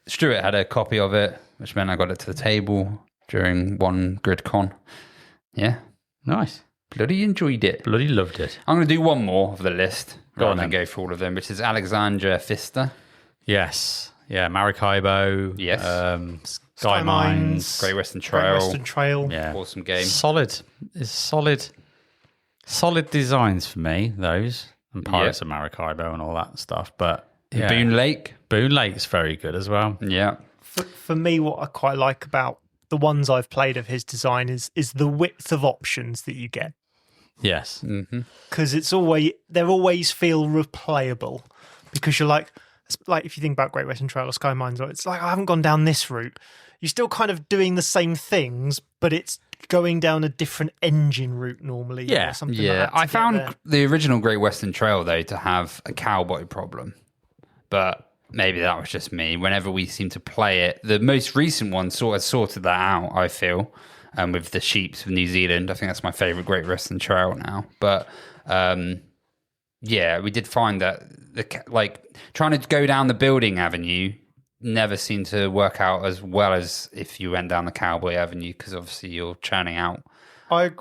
Stuart had a copy of it, which meant I got it to the table during one GridCon. Yeah. Nice. Bloody enjoyed it. Bloody loved it. I'm going to do one more of the list. Go on and go for all of them, which is Alexandra Pfister. Yes. Yeah, Maracaibo. Yes. Sky Mines. Great Western Trail. Yeah. Awesome game. Solid designs for me, those. And Pirates of Maracaibo and all that stuff. But Boone Lake. Boone Lake's very good as well. Yeah. For me, what I quite like about the ones I've played of his design is the width of options that you get. Yes. Because they always feel replayable. Because you're like if you think about Great Western Trail or Sky Mines, it's like, I haven't gone down this route. You're still kind of doing the same things, but it's going down a different engine route normally. Yeah. Or something like that I found the original Great Western Trail, though, to have a cowboy problem. But maybe that was just me. Whenever we seem to play it, the most recent one sort of sorted that out, I feel, with the sheeps of New Zealand. I think that's my favourite Great Western Trail now. But we did find that trying to go down the building avenue never seemed to work out as well as if you went down the cowboy avenue, because obviously you're churning out.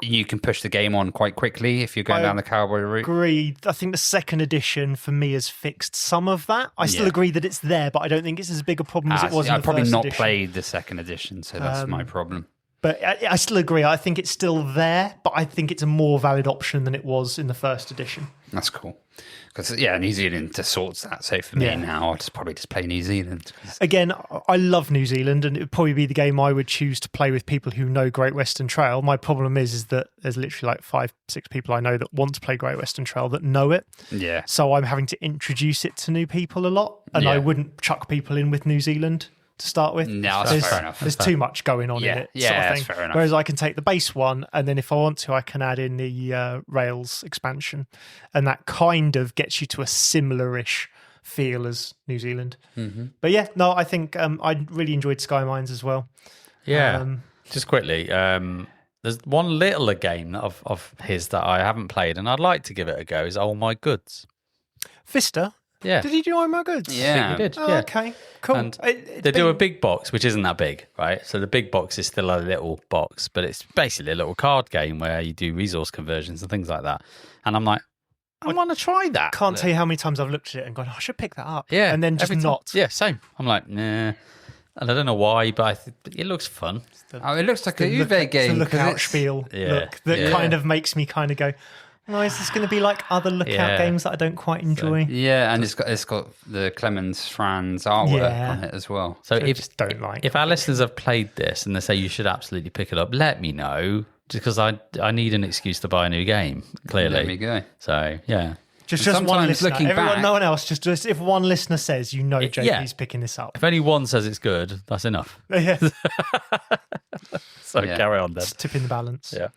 You can push the game on quite quickly if you're going down the cowboy route. Agree. I think the second edition for me has fixed some of that. I still agree that it's there, but I don't think it's as big a problem as it was in the first edition. I've probably not played the second edition, so that's my problem. But I still agree. I think it's still there, but I think it's a more valid option than it was in the first edition. That's cool. Because, New Zealand just sorts that. So for me now, I'll probably just play New Zealand. Again, I love New Zealand, and it would probably be the game I would choose to play with people who know Great Western Trail. My problem is that there's literally 5-6 people I know that want to play Great Western Trail that know it. Yeah. So I'm having to introduce it to new people a lot, and I wouldn't chuck people in with New Zealand to start with. No, that's fair enough. There's too much going on in it. Yeah, sort of that's thing. fair enough. Whereas I can take the base one, and then if I want to, I can add in the Rails expansion, and that kind of gets you to a similar-ish feel as New Zealand. Mm-hmm. But I think I really enjoyed Sky Mines as well. Yeah. Just quickly, There's one littler game of his that I haven't played, and I'd like to give it a go. Is Oh My Goods. Pfister? Yeah. Did he do All My Goods? Yeah. I think he did. Oh, yeah. okay, cool. And they do a big box, which isn't that big, right? So the big box is still a little box, but it's basically a little card game where you do resource conversions and things like that. And I'm like, I want to try that. Can't tell you how many times I've looked at it and gone, I should pick that up. Yeah. And then just every time. not. Yeah, same. I'm like, nah. And I don't know why, but it looks fun. Oh, it looks like a Look Uwe game. It's a lookout 'cause it's- spiel Yeah. look that Yeah. kind of makes me kind of go, no, is this going to be like other lookout Yeah. games that I don't quite enjoy? Yeah, and it's got the Clemens Franz artwork Yeah. on it as well. So I if just don't like. If our listeners have played this and they say you should absolutely pick it up, let me know, because I need an excuse to buy a new game, clearly. There we go. So, yeah. Just sometimes one listener. looking Everyone, back- no one else. Just if one listener says, JP's yeah. picking this up. If only one says it's good, that's enough. Yeah, So Yeah. carry on then. it's tipping the balance. Yeah.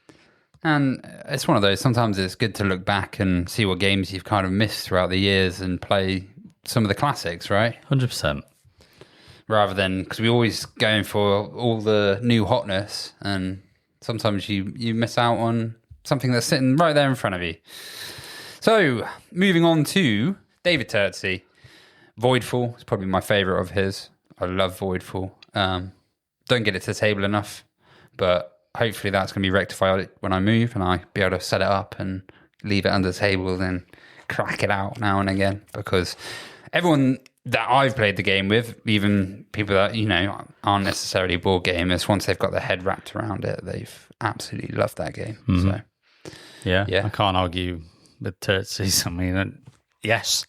And it's one of those, sometimes it's good to look back and see what games you've kind of missed throughout the years and play some of the classics, right? 100%. Rather than, because we're always going for all the new hotness, and sometimes you miss out on something that's sitting right there in front of you. So, moving on to David Turczi. Voidfall is probably my favourite of his. I love Voidfall. Don't get it to the table enough, but hopefully that's going to be rectified when I move and I be able to set it up and leave it under the table, then crack it out now and again, because everyone that I've played the game with, even people that, aren't necessarily board gamers, once they've got their head wrapped around it, they've absolutely loved that game. Mm-hmm. So, Yeah. I can't argue with Turtzi's. I mean, yes.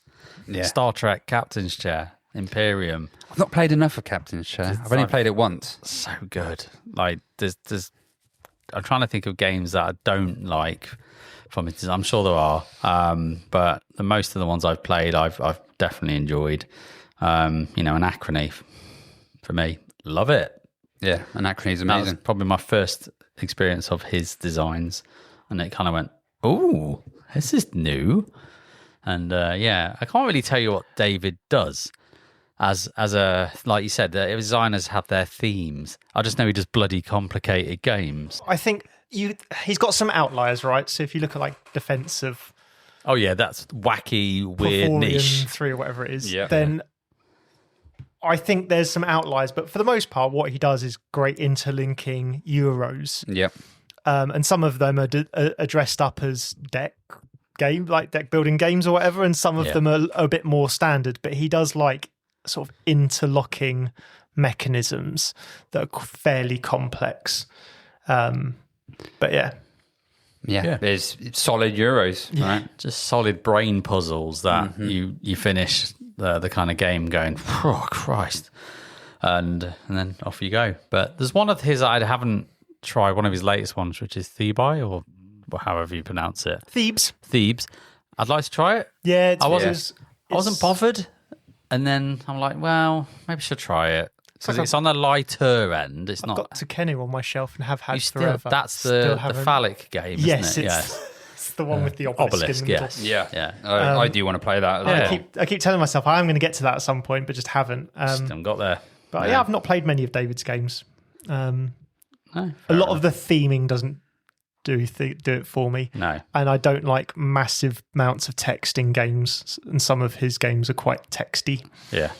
yeah. Star Trek Captain's Chair, Imperium. I've not played enough of Captain's Chair. I've only played it once. So good. Like, there's I'm trying to think of games that I don't like from it. I'm sure there are, but most of the ones I've played, I've definitely enjoyed. Anachrony for me, love it. Yeah, Anachrony is That was amazing. probably my first experience of his designs, and it kind of went, "Oh, this is new." And I can't really tell you what David does. As a, like you said, the designers have their themes. I just know he does bloody complicated games. I think he's got some outliers, right? So if you look at like defensive Oh yeah, that's wacky, weird Porphyrion niche. 3 or whatever it is, Yeah. then I think there's some outliers. But for the most part, what he does is great interlinking Euros. Yep. And some of them are dressed up as deck building games or whatever, and some of them are a bit more standard. But he does like sort of interlocking mechanisms that are fairly complex. But yeah. Yeah. There's solid Euros, right? Just solid brain puzzles that you finish the kind of game going, oh Christ, and then off you go. But there's one of his I haven't tried, one of his latest ones, which is Thebai, or however you pronounce it. Thebes. I'd like to try it. Yeah, I wasn't bothered, and then I'm like, well, maybe I should try it. Because it's on the lighter end. It's I've not. got Tukenu on my shelf and have had You still, forever. that's Still the haven't. phallic game, isn't Yes, it? it's the one with the obelisk, in the middle. yes. Yeah. Yeah. I do want to play that as Yeah. well. I keep telling myself I am going to get to that at some point, but just haven't. Haven't got there. But yeah, I've not played many of David's games. No, A lot of the theming doesn't do it for me. No. And I don't like massive amounts of text in games, and some of his games are quite texty. Yeah.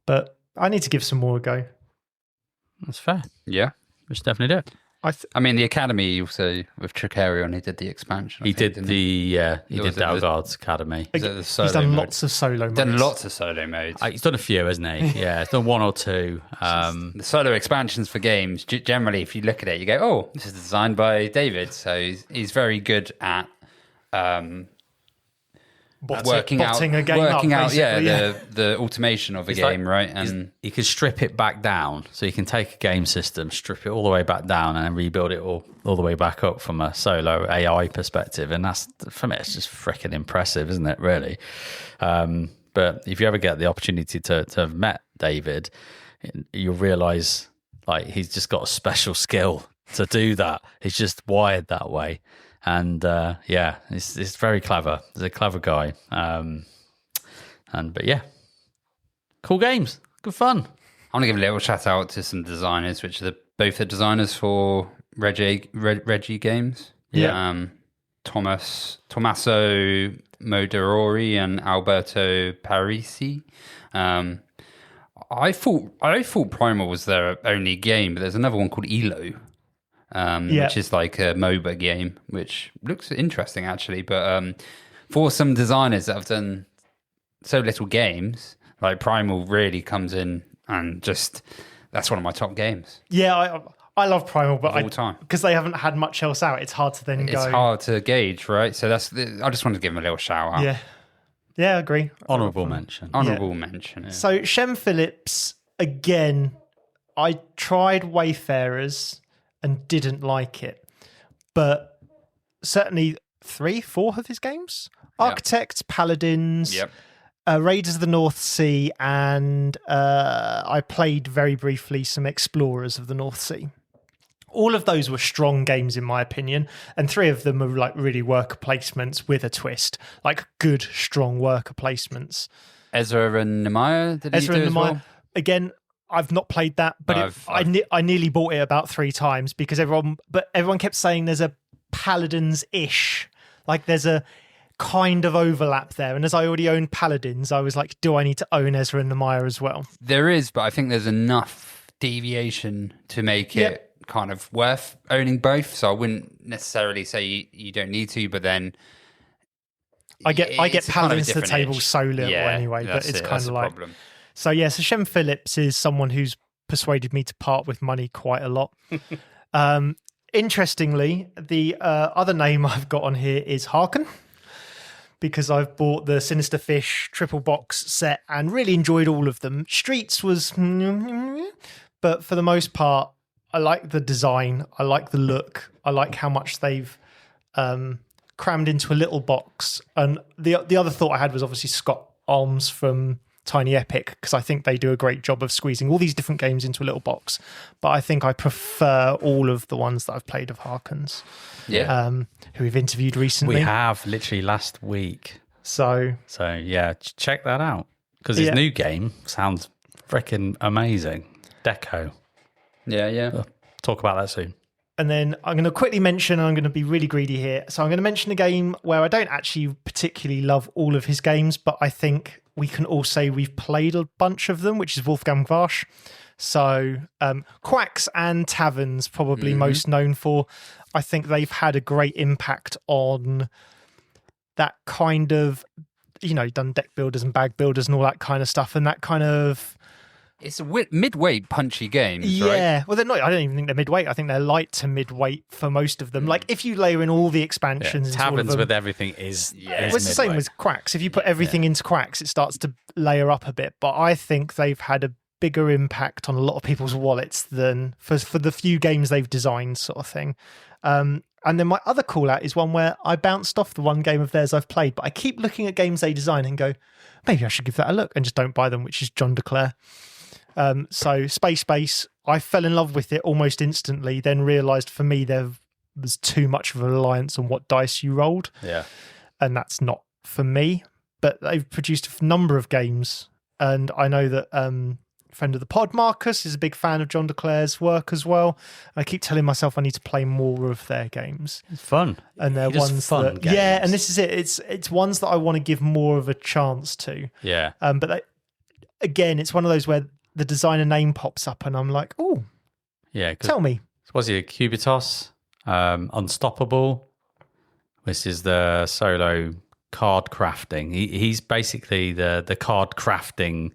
But I need to give some more a go. That's fair. Yeah. We should definitely do it. I mean, the Academy also with Trickerion, he did the expansion. He did Dalgard's Academy. Is it the solo He's done mode? lots of solo modes. Done lots of solo modes. He's done a few, hasn't he? Yeah, he's done one or two. The solo expansions for games, generally, if you look at it, you go, oh, this is designed by David. So he's very good at working out a game up, basically, the automation of a game, right? And you can strip it back down. So you can take a game system, strip it all the way back down, and then rebuild it all the way back up from a solo AI perspective. And that's, for me, it's just freaking impressive, isn't it, really? But if you ever get the opportunity to have met David, you'll realise like he's just got a special skill to do that. He's just wired that way. And it's very clever. He's a clever guy. But yeah, cool games, good fun. I want to give a little shout out to some designers, which are both the designers for Reggie Games. Yeah. Tommaso Moderori and Alberto Parisi. I thought Primal was their only game, but there's another one called Elo, which is like a MOBA game, which looks interesting actually. But for some designers that have done so little games, like Primal really comes in and just that's one of my top games. Yeah, I love Primal, but all time because they haven't had much else out, it's hard to then go. It's hard to gauge, right? So I just wanted to give them a little shout out. Yeah, I agree. Honourable mention. Honourable mention. Yeah. So Shem Phillips, again, I tried Wayfarers and didn't like it. But certainly 3-4 of his games. Architects, Paladins, Raiders of the North Sea, and I played very briefly some Explorers of the North Sea. All of those were strong games, in my opinion, and 3 of them are like really worker placements with a twist, like good, strong worker placements. Ezra and Nehemiah, Again, I've not played that, but I nearly bought it about 3 times because everyone kept saying there's a Paladins-ish, like there's a kind of overlap there. And as I already owned Paladins, I was like, do I need to own Ezra and Nehemiah as well? There is, but I think there's enough deviation to make it kind of worth owning both. So I wouldn't necessarily say you don't need to, but then I get Paladins to the table so little anyway, but it's kind of like problem. So Shem Phillips is someone who's persuaded me to part with money quite a lot. Interestingly, the other name I've got on here is Harken, because I've bought the Sinister Fish triple box set and really enjoyed all of them. Streets was, but for the most part, I like the design. I like the look. I like how much they've crammed into a little box. And the other thought I had was obviously Scott Alms from Tiny Epic, because I think they do a great job of squeezing all these different games into a little box. But I think I prefer all of the ones that I've played of Harkens, who we've interviewed recently. We have, literally last week. So yeah, check that out, because his new game sounds freaking amazing. Deco. Yeah. We'll talk about that soon. And then I'm going to quickly mention, I'm going to be really greedy here. So I'm going to mention a game where I don't actually particularly love all of his games, but I think we can all say we've played a bunch of them, which is Wolfgang Kramer. So Quacks and Taverns, probably most known for. I think they've had a great impact on that kind of, done deck builders and bag builders and all that kind of stuff. And that kind of... It's a mid-weight punchy games, right? Yeah. Well, they're not. I don't even think they're mid-weight. I think they're light to mid-weight for most of them. Like, if you layer in all the expansions... Taverns with everything is it's the same with Quacks. If you put everything into Quacks, it starts to layer up a bit. But I think they've had a bigger impact on a lot of people's wallets than for the few games they've designed, sort of thing. And then my other call-out is one where I bounced off the one game of theirs I've played, but I keep looking at games they design and go, maybe I should give that a look, and just don't buy them, which is John DeClaire. So Space Base, I fell in love with it almost instantly, then realised for me there was too much of a reliance on what dice you rolled. Yeah. And that's not for me. But they've produced a number of games, and I know that friend of the pod, Marcus, is a big fan of John DeClaire's work as well. I keep telling myself I need to play more of their games. It's fun. And they're ones fun that... games. Yeah, and this is it. It's ones that I want to give more of a chance to. Yeah. But again, it's one of those where the designer name pops up and I'm like, oh, yeah. Tell me. Was he a Cubitos? Unstoppable. This is the solo card crafting. He's basically the card crafting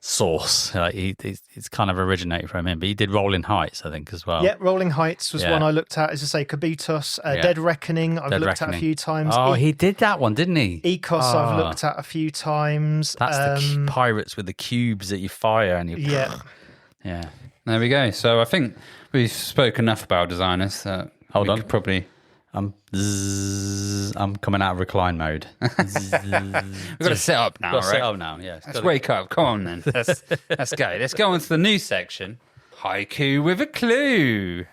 source. It's kind of originated from him, but he did Rolling Heights, I think, as well. Yeah, Rolling Heights was one I looked at. As I say, Kabutos, Dead Reckoning, I've looked at a few times. Oh, he did that one, didn't he? Ecos, I've looked at a few times. That's the pirates with the cubes that you fire and you... Yeah. Yeah. There we go. So I think we've spoke enough about designers. Hold on. Probably... I'm coming out of recline mode. We've got to sit up now, right? Sit up now, yeah. Let's wake up. Come on, then. Let's go. Let's go on to the news section. Haiku with a clue.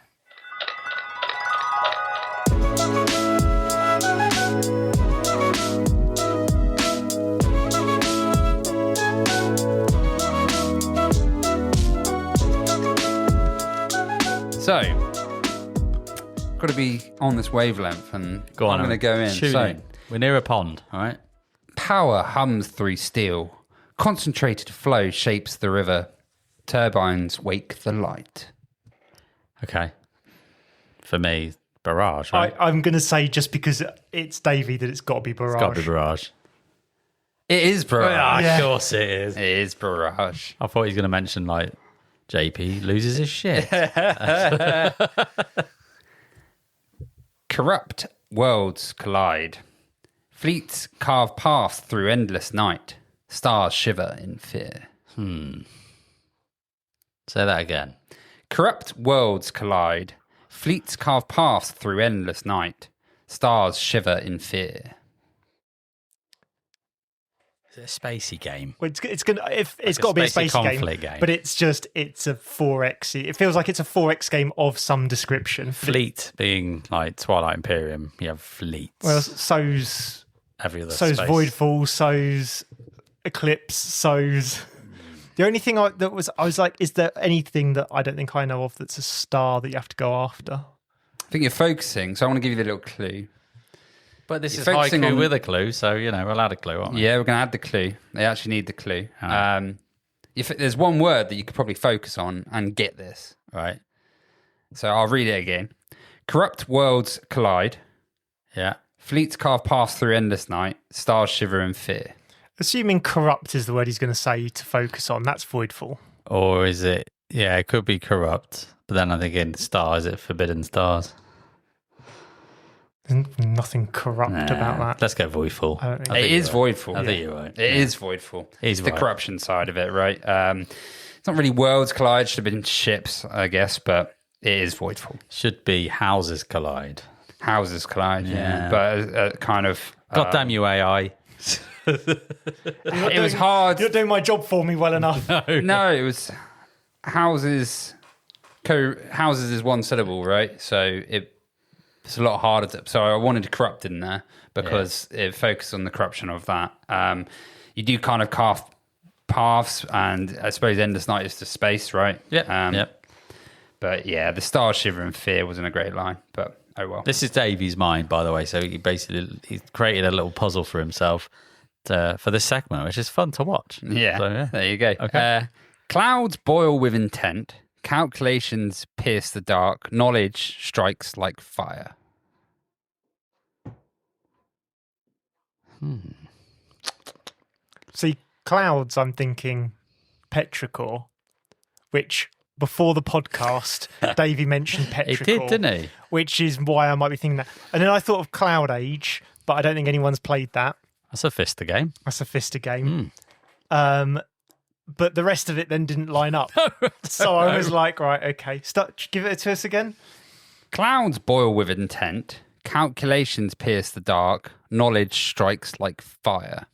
So, got to be on this wavelength, and Go on, I'm going to go in. Shoot So, in. We're near a pond, all right? power hums through steel. Concentrated flow shapes the river. Turbines wake the light. Okay. For me, barrage, right? I'm going to say just because it's Davey that it's got to be barrage. It's got to be barrage. It is barrage. Of course it is. It is barrage. I thought he was going to mention, like, JP loses his shit. Corrupt worlds collide. Fleets carve paths through endless night. Stars shiver in fear. Say that again. Corrupt worlds collide. Fleets carve paths through endless night. Stars shiver in fear. Is it a spacey game? Well, it's got to be a spacey spacey conflict game, game. but it's a 4X. It feels like it's a 4X game of some description. Fleet being like Twilight Imperium, you have fleets. Well, so's every other so's space. Voidfall, so's Eclipse, so's. The only thing I was like, is there anything that I don't think I know of that's a star that you have to go after? I think you're focusing, so I want to give you the little clue. But this You're is focusing Haiku on- with a clue, so, we'll add a clue, aren't we? Yeah, we're going to add the clue. They actually need the clue. Oh. If there's one word that you could probably focus on and get this. Right. So I'll read it again. Corrupt worlds collide. Yeah. Fleets carve paths through endless night. Stars shiver in fear. Assuming corrupt is the word he's going to say to focus on, that's Voidfall. Or is it, it could be corrupt. But then I'm thinking stars, is it Forbidden Stars? There's nothing corrupt about that. Let's go Voidfall. I don't think- It is Voidfall. I think you're right. It is Voidfall. He's It's the right. corruption side of it, right? It's not really worlds collide. Should have been ships, I guess, but it is Voidfall. Should be Houses Collide. Houses collide, Yeah. but kind of. God damn you, AI. It was hard. You're not doing my job for me well enough. No, it was houses. Houses is one syllable, right? So it's a lot harder to. So I wanted corrupt in there because it focused on the corruption of that. You do kind of carve paths, and I suppose endless night is the space, right? Yep. But yeah, the stars shiver in fear wasn't a great line, but oh well. This is Davey's mind, by the way. So he created a little puzzle for himself for this segment, which is fun to watch. Yeah, So, there you go. Okay. Clouds boil with intent. Calculations pierce the dark. Knowledge strikes like fire. See, clouds, I'm thinking Petrichor, which before the podcast, Davey mentioned He Petrichor. did, didn't he? Which is why I might be thinking that. And then I thought of Cloud Age, but I don't think anyone's played that. That's a Pfister game. That's a Pfister game. But the rest of it then didn't line up. So I was like, right, okay. Give it to us again. Clouds boil with intent. Calculations pierce the dark. Knowledge strikes like fire.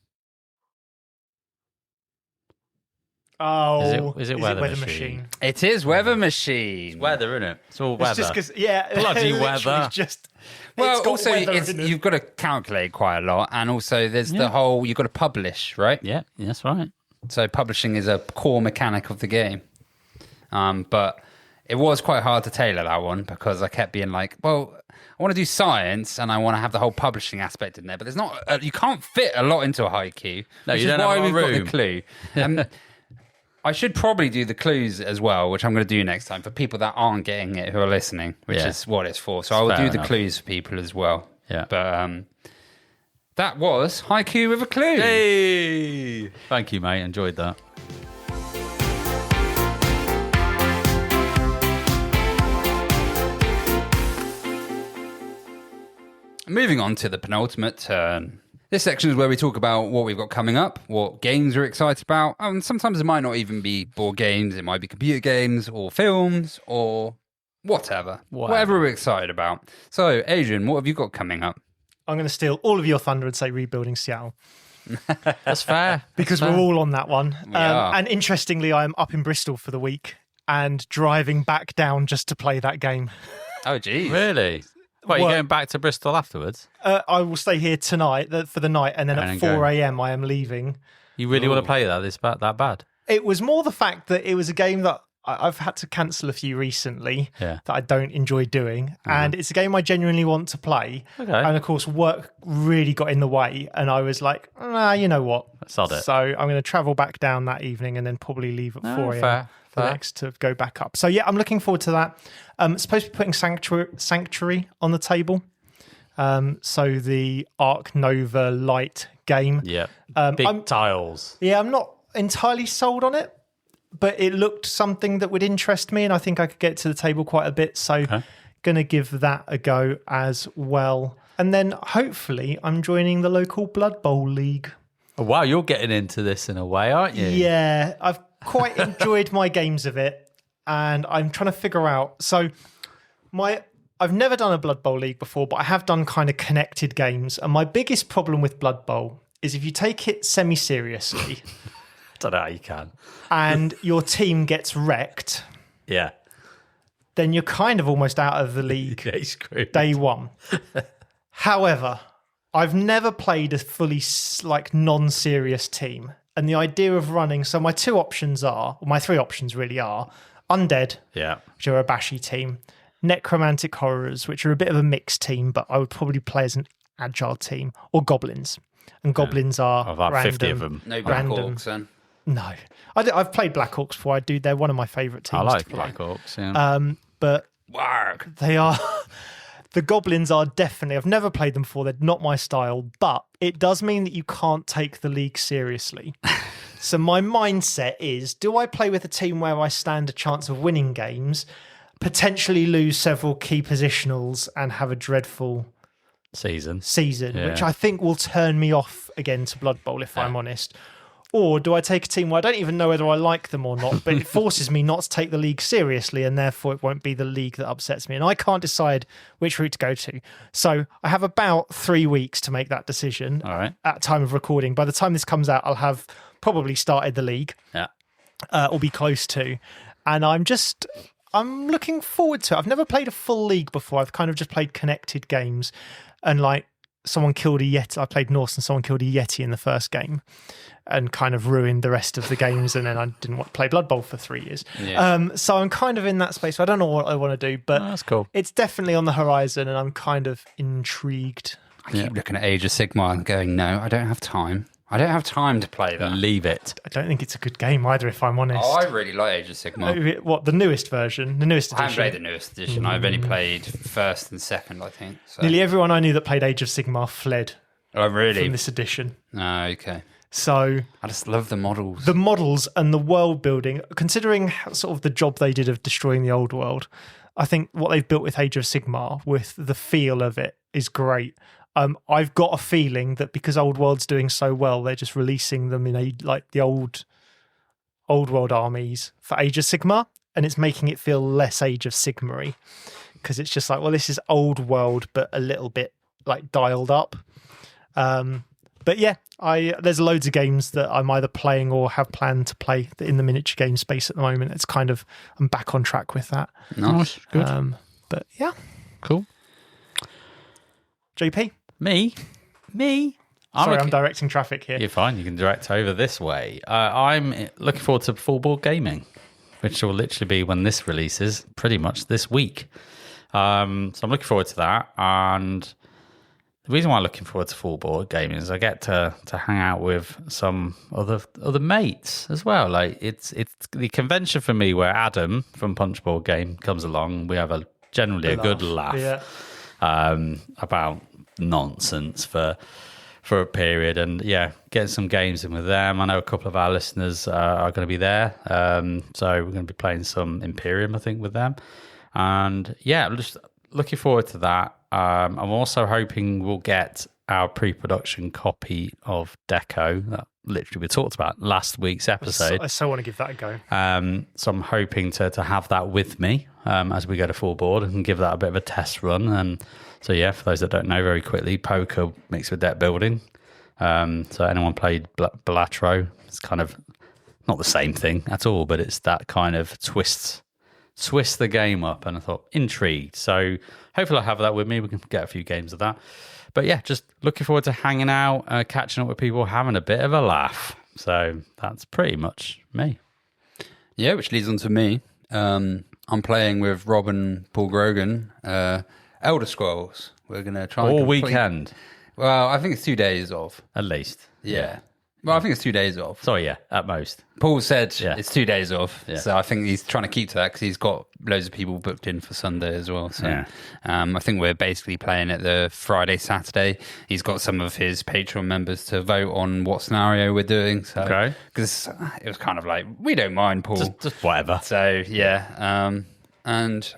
Oh, Is it Weather Machine? It is Weather Machine. Weather, isn't it? It's all It's weather. just because, yeah. Bloody literally weather. Just, Well, it's got also, weather in it. you've got to calculate quite a lot. And also, there's the whole, you've got to publish, right? Yeah, that's right. So publishing is a core mechanic of the game. But it was quite hard to tailor that one because I kept being like, well, I want to do science and I want to have the whole publishing aspect in there. But there's not, you can't fit a lot into a Haiku. No, which you is don't have why a lot we've of got the room. clue. I should probably do the clues as well, which I'm going to do next time for people that aren't getting it who are listening, which Yeah. is what it's for. So I will Fair do the enough. clues for people as well. Yeah. But that was Haiku with a clue. Hey! Thank you, mate. Enjoyed that. Moving on to the penultimate turn. This section is where we talk about what we've got coming up, what games we're excited about, and sometimes it might not even be board games, it might be computer games or films or whatever. Whatever we're excited about. So, Adrian, what have you got coming up? I'm going to steal all of your thunder and say Rebuilding Seattle. That's fair. Because we're all on that one. are. And interestingly, I'm up in Bristol for the week and driving back down just to play that game. Oh, geez. Really? What, Well- you going back to Bristol afterwards? I will stay here tonight for the night, and then And at then 4 go. a.m. I am leaving. You really want to play that bad? It was more the fact that it was a game that I've had to cancel a few recently Yeah. that I don't enjoy doing, and it's a game I genuinely want to play. Okay. And of course, work really got in the way, and I was like, you know what? Sod it. So I'm going to travel back down that evening and then probably leave at 4 a.m. fair. the next to go back up. So yeah, I'm looking forward to that. Supposed to be putting Sanctuary on the table. So the Arc Nova Light game. Yeah. I'm Tiles. I'm not entirely sold on it, but it looked something that would interest me, and I think I could get to the table quite a bit. So going to give that a go as well. And then hopefully I'm joining the local Blood Bowl League. Oh, wow, you're getting into this in a way, aren't you? Yeah, I've quite enjoyed my games of it, and I'm trying to figure out. So I've never done a Blood Bowl League before, but I have done kind of connected games. And my biggest problem with Blood Bowl is if you take it semi-seriously Don't know how you can. and your team gets wrecked, Yeah. then you're kind of almost out of the league Yeah, he's screwed. day one. However, I've never played a fully non-serious team. And the idea of running, so my three options really are Undead, Yeah. which are a bashy team, Necromantic Horrors, which are a bit of a mixed team, but I would probably play as an agile team, or Goblins. And Goblins are I've had 50 of them. No Black Random. Orcs then. No. I've played Black Orcs before. They're one of my favourite teams I like to play. Black Orcs, yeah. But Warg. they are... The Goblins are definitely... I've never played them before. They're not my style. But it does mean that you can't take the league seriously. So my mindset is, do I play with a team where I stand a chance of winning games, potentially lose several key positionals, and have a dreadful season, yeah. Which I think will turn me off again to Blood Bowl, if I'm honest. Or do I take a team where I don't even know whether I like them or not, but it forces me not to take the league seriously, and therefore it won't be the league that upsets me, and I can't decide which route to go to. So I have about 3 weeks to make that decision. All right. At time of recording. By the time this comes out, I'll have probably started the league. Yeah. Or be close to. And I'm looking forward to it. I've never played a full league before. I've kind of just played connected games. And like someone killed a Yeti. I played Norse and someone killed a Yeti in the first game and kind of ruined the rest of the games. And then I didn't want to play Blood Bowl for 3 years. Yeah. So I'm kind of in that space. I don't know what I want to do, but that's cool. It's definitely on the horizon and I'm kind of intrigued. I keep looking at Age of Sigmar and going, no, I don't have time. I don't have time to play that. Leave it. I don't think it's a good game either, if I'm honest. Oh, I really like Age of Sigmar. What, the newest version? The newest I edition? haven't played the newest edition. I've only played first and second, I think. So. Nearly everyone I knew that played Age of Sigmar fled Oh, really? from this edition. Oh, okay. So I just love the models. the models and the world building, considering sort of the job they did of destroying the old world, I think what they've built with Age of Sigmar, with the feel of it, is great. I've got a feeling that because Old World's doing so well, they're just releasing them in the old world armies for Age of Sigmar, and it's making it feel less Age of Sigmar-y because it's just like, well, this is Old World, but a little bit like dialed up. But yeah, there's loads of games that I'm either playing or have planned to play in the miniature game space at the moment. It's kind of, I'm back on track with that. Nice. Good. But yeah, Cool. JP. Me? Sorry, I'm directing traffic here. You're fine. You can direct over this way. I'm looking forward to full board gaming, which will literally be when this releases, pretty much this week. So I'm looking forward to that. And the reason why I'm looking forward to full board gaming is I get to hang out with some other mates as well. Like it's the convention for me where Adam from Punch Board Game comes along. We have generally a good laugh about nonsense for a period, and getting some games in with them. I know a couple of our listeners are going to be there, so we're going to be playing some Imperium, I think, with them, and I'm just looking forward to that. I'm also hoping we'll get our pre-production copy of Deco that literally we talked about last week's episode. I so want to give that a go. So I'm hoping to have that with me as we go to full board and give that a bit of a test run. And so, for those that don't know, very quickly, poker mixed with deck building. So anyone played Balatro, it's kind of not the same thing at all, but it's that kind of twist the game up. And I thought, intrigued. So hopefully I'll have that with me. We can get a few games of that. But just looking forward to hanging out, catching up with people, having a bit of a laugh. So that's pretty much me. Yeah, which leads on to me. I'm playing with Rob and Paul Grogan, Elder Scrolls. We're going to try All and complete... weekend, Well, I think it's 2 days of. at least. Yeah. Well, I think it's 2 days of. Sorry, yeah, at most. Paul said Yeah. it's 2 days off, Yeah. so I think he's trying to keep to that because he's got loads of people booked in for Sunday as well. So Yeah. I think we're basically playing it the Friday, Saturday. He's got some of his Patreon members to vote on what scenario we're doing. So Okay. because it was kind of like, we don't mind, Paul. Just whatever. So yeah, and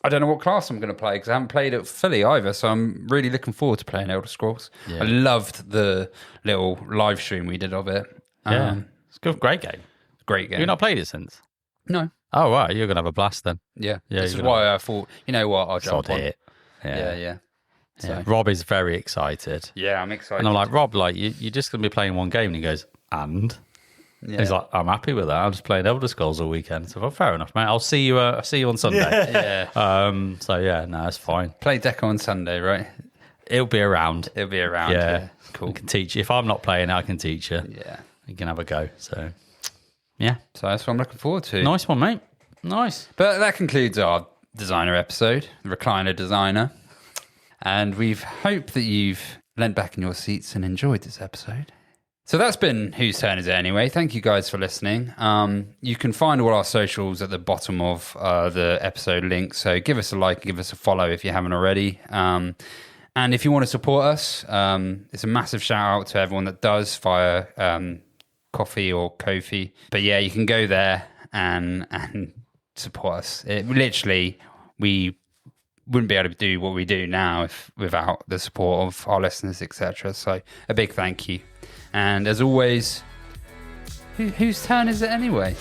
I don't know what class I'm going to play because I haven't played it fully either. So I'm really looking forward to playing Elder Scrolls. Yeah. I loved the little live stream we did of it. Yeah. It's a good, great game. Great game. You've not played it since? No. Oh, right. You're going to have a blast then. Yeah. Yeah, This is you're why I thought, you know what, I'll jump Sod on. it. Yeah. Yeah. So, Yeah. Rob is very excited. yeah, I'm excited. And I'm like, Rob, like, you're just going to be playing one game. And he goes, and? yeah. He's like, I'm happy with that. I'm just playing Elder Scrolls all weekend. So, well, fair enough, mate. I'll see you on Sunday. yeah. So, yeah, no, it's fine. Play Deco on Sunday, right? It'll be around. It'll be around. Yeah. I Cool. can teach you. If I'm not playing, I can teach you. Yeah. You can have a go. So, yeah. So that's what I'm looking forward to. Nice one, mate. Nice. But that concludes our designer episode, the Recliner Designer. And we've hoped that you've leant back in your seats and enjoyed this episode. So that's been Whose Turn Is It Anyway? Thank you guys for listening. You can find all our socials at the bottom of the episode link. So give us a like, give us a follow if you haven't already. And if you want to support us, it's a massive shout out to everyone that does via Coffee or Ko-fi. But yeah, you can go there and support us. It, literally, we wouldn't be able to do what we do now without the support of our listeners, etc. So a big thank you. And as always, whose turn is it anyway?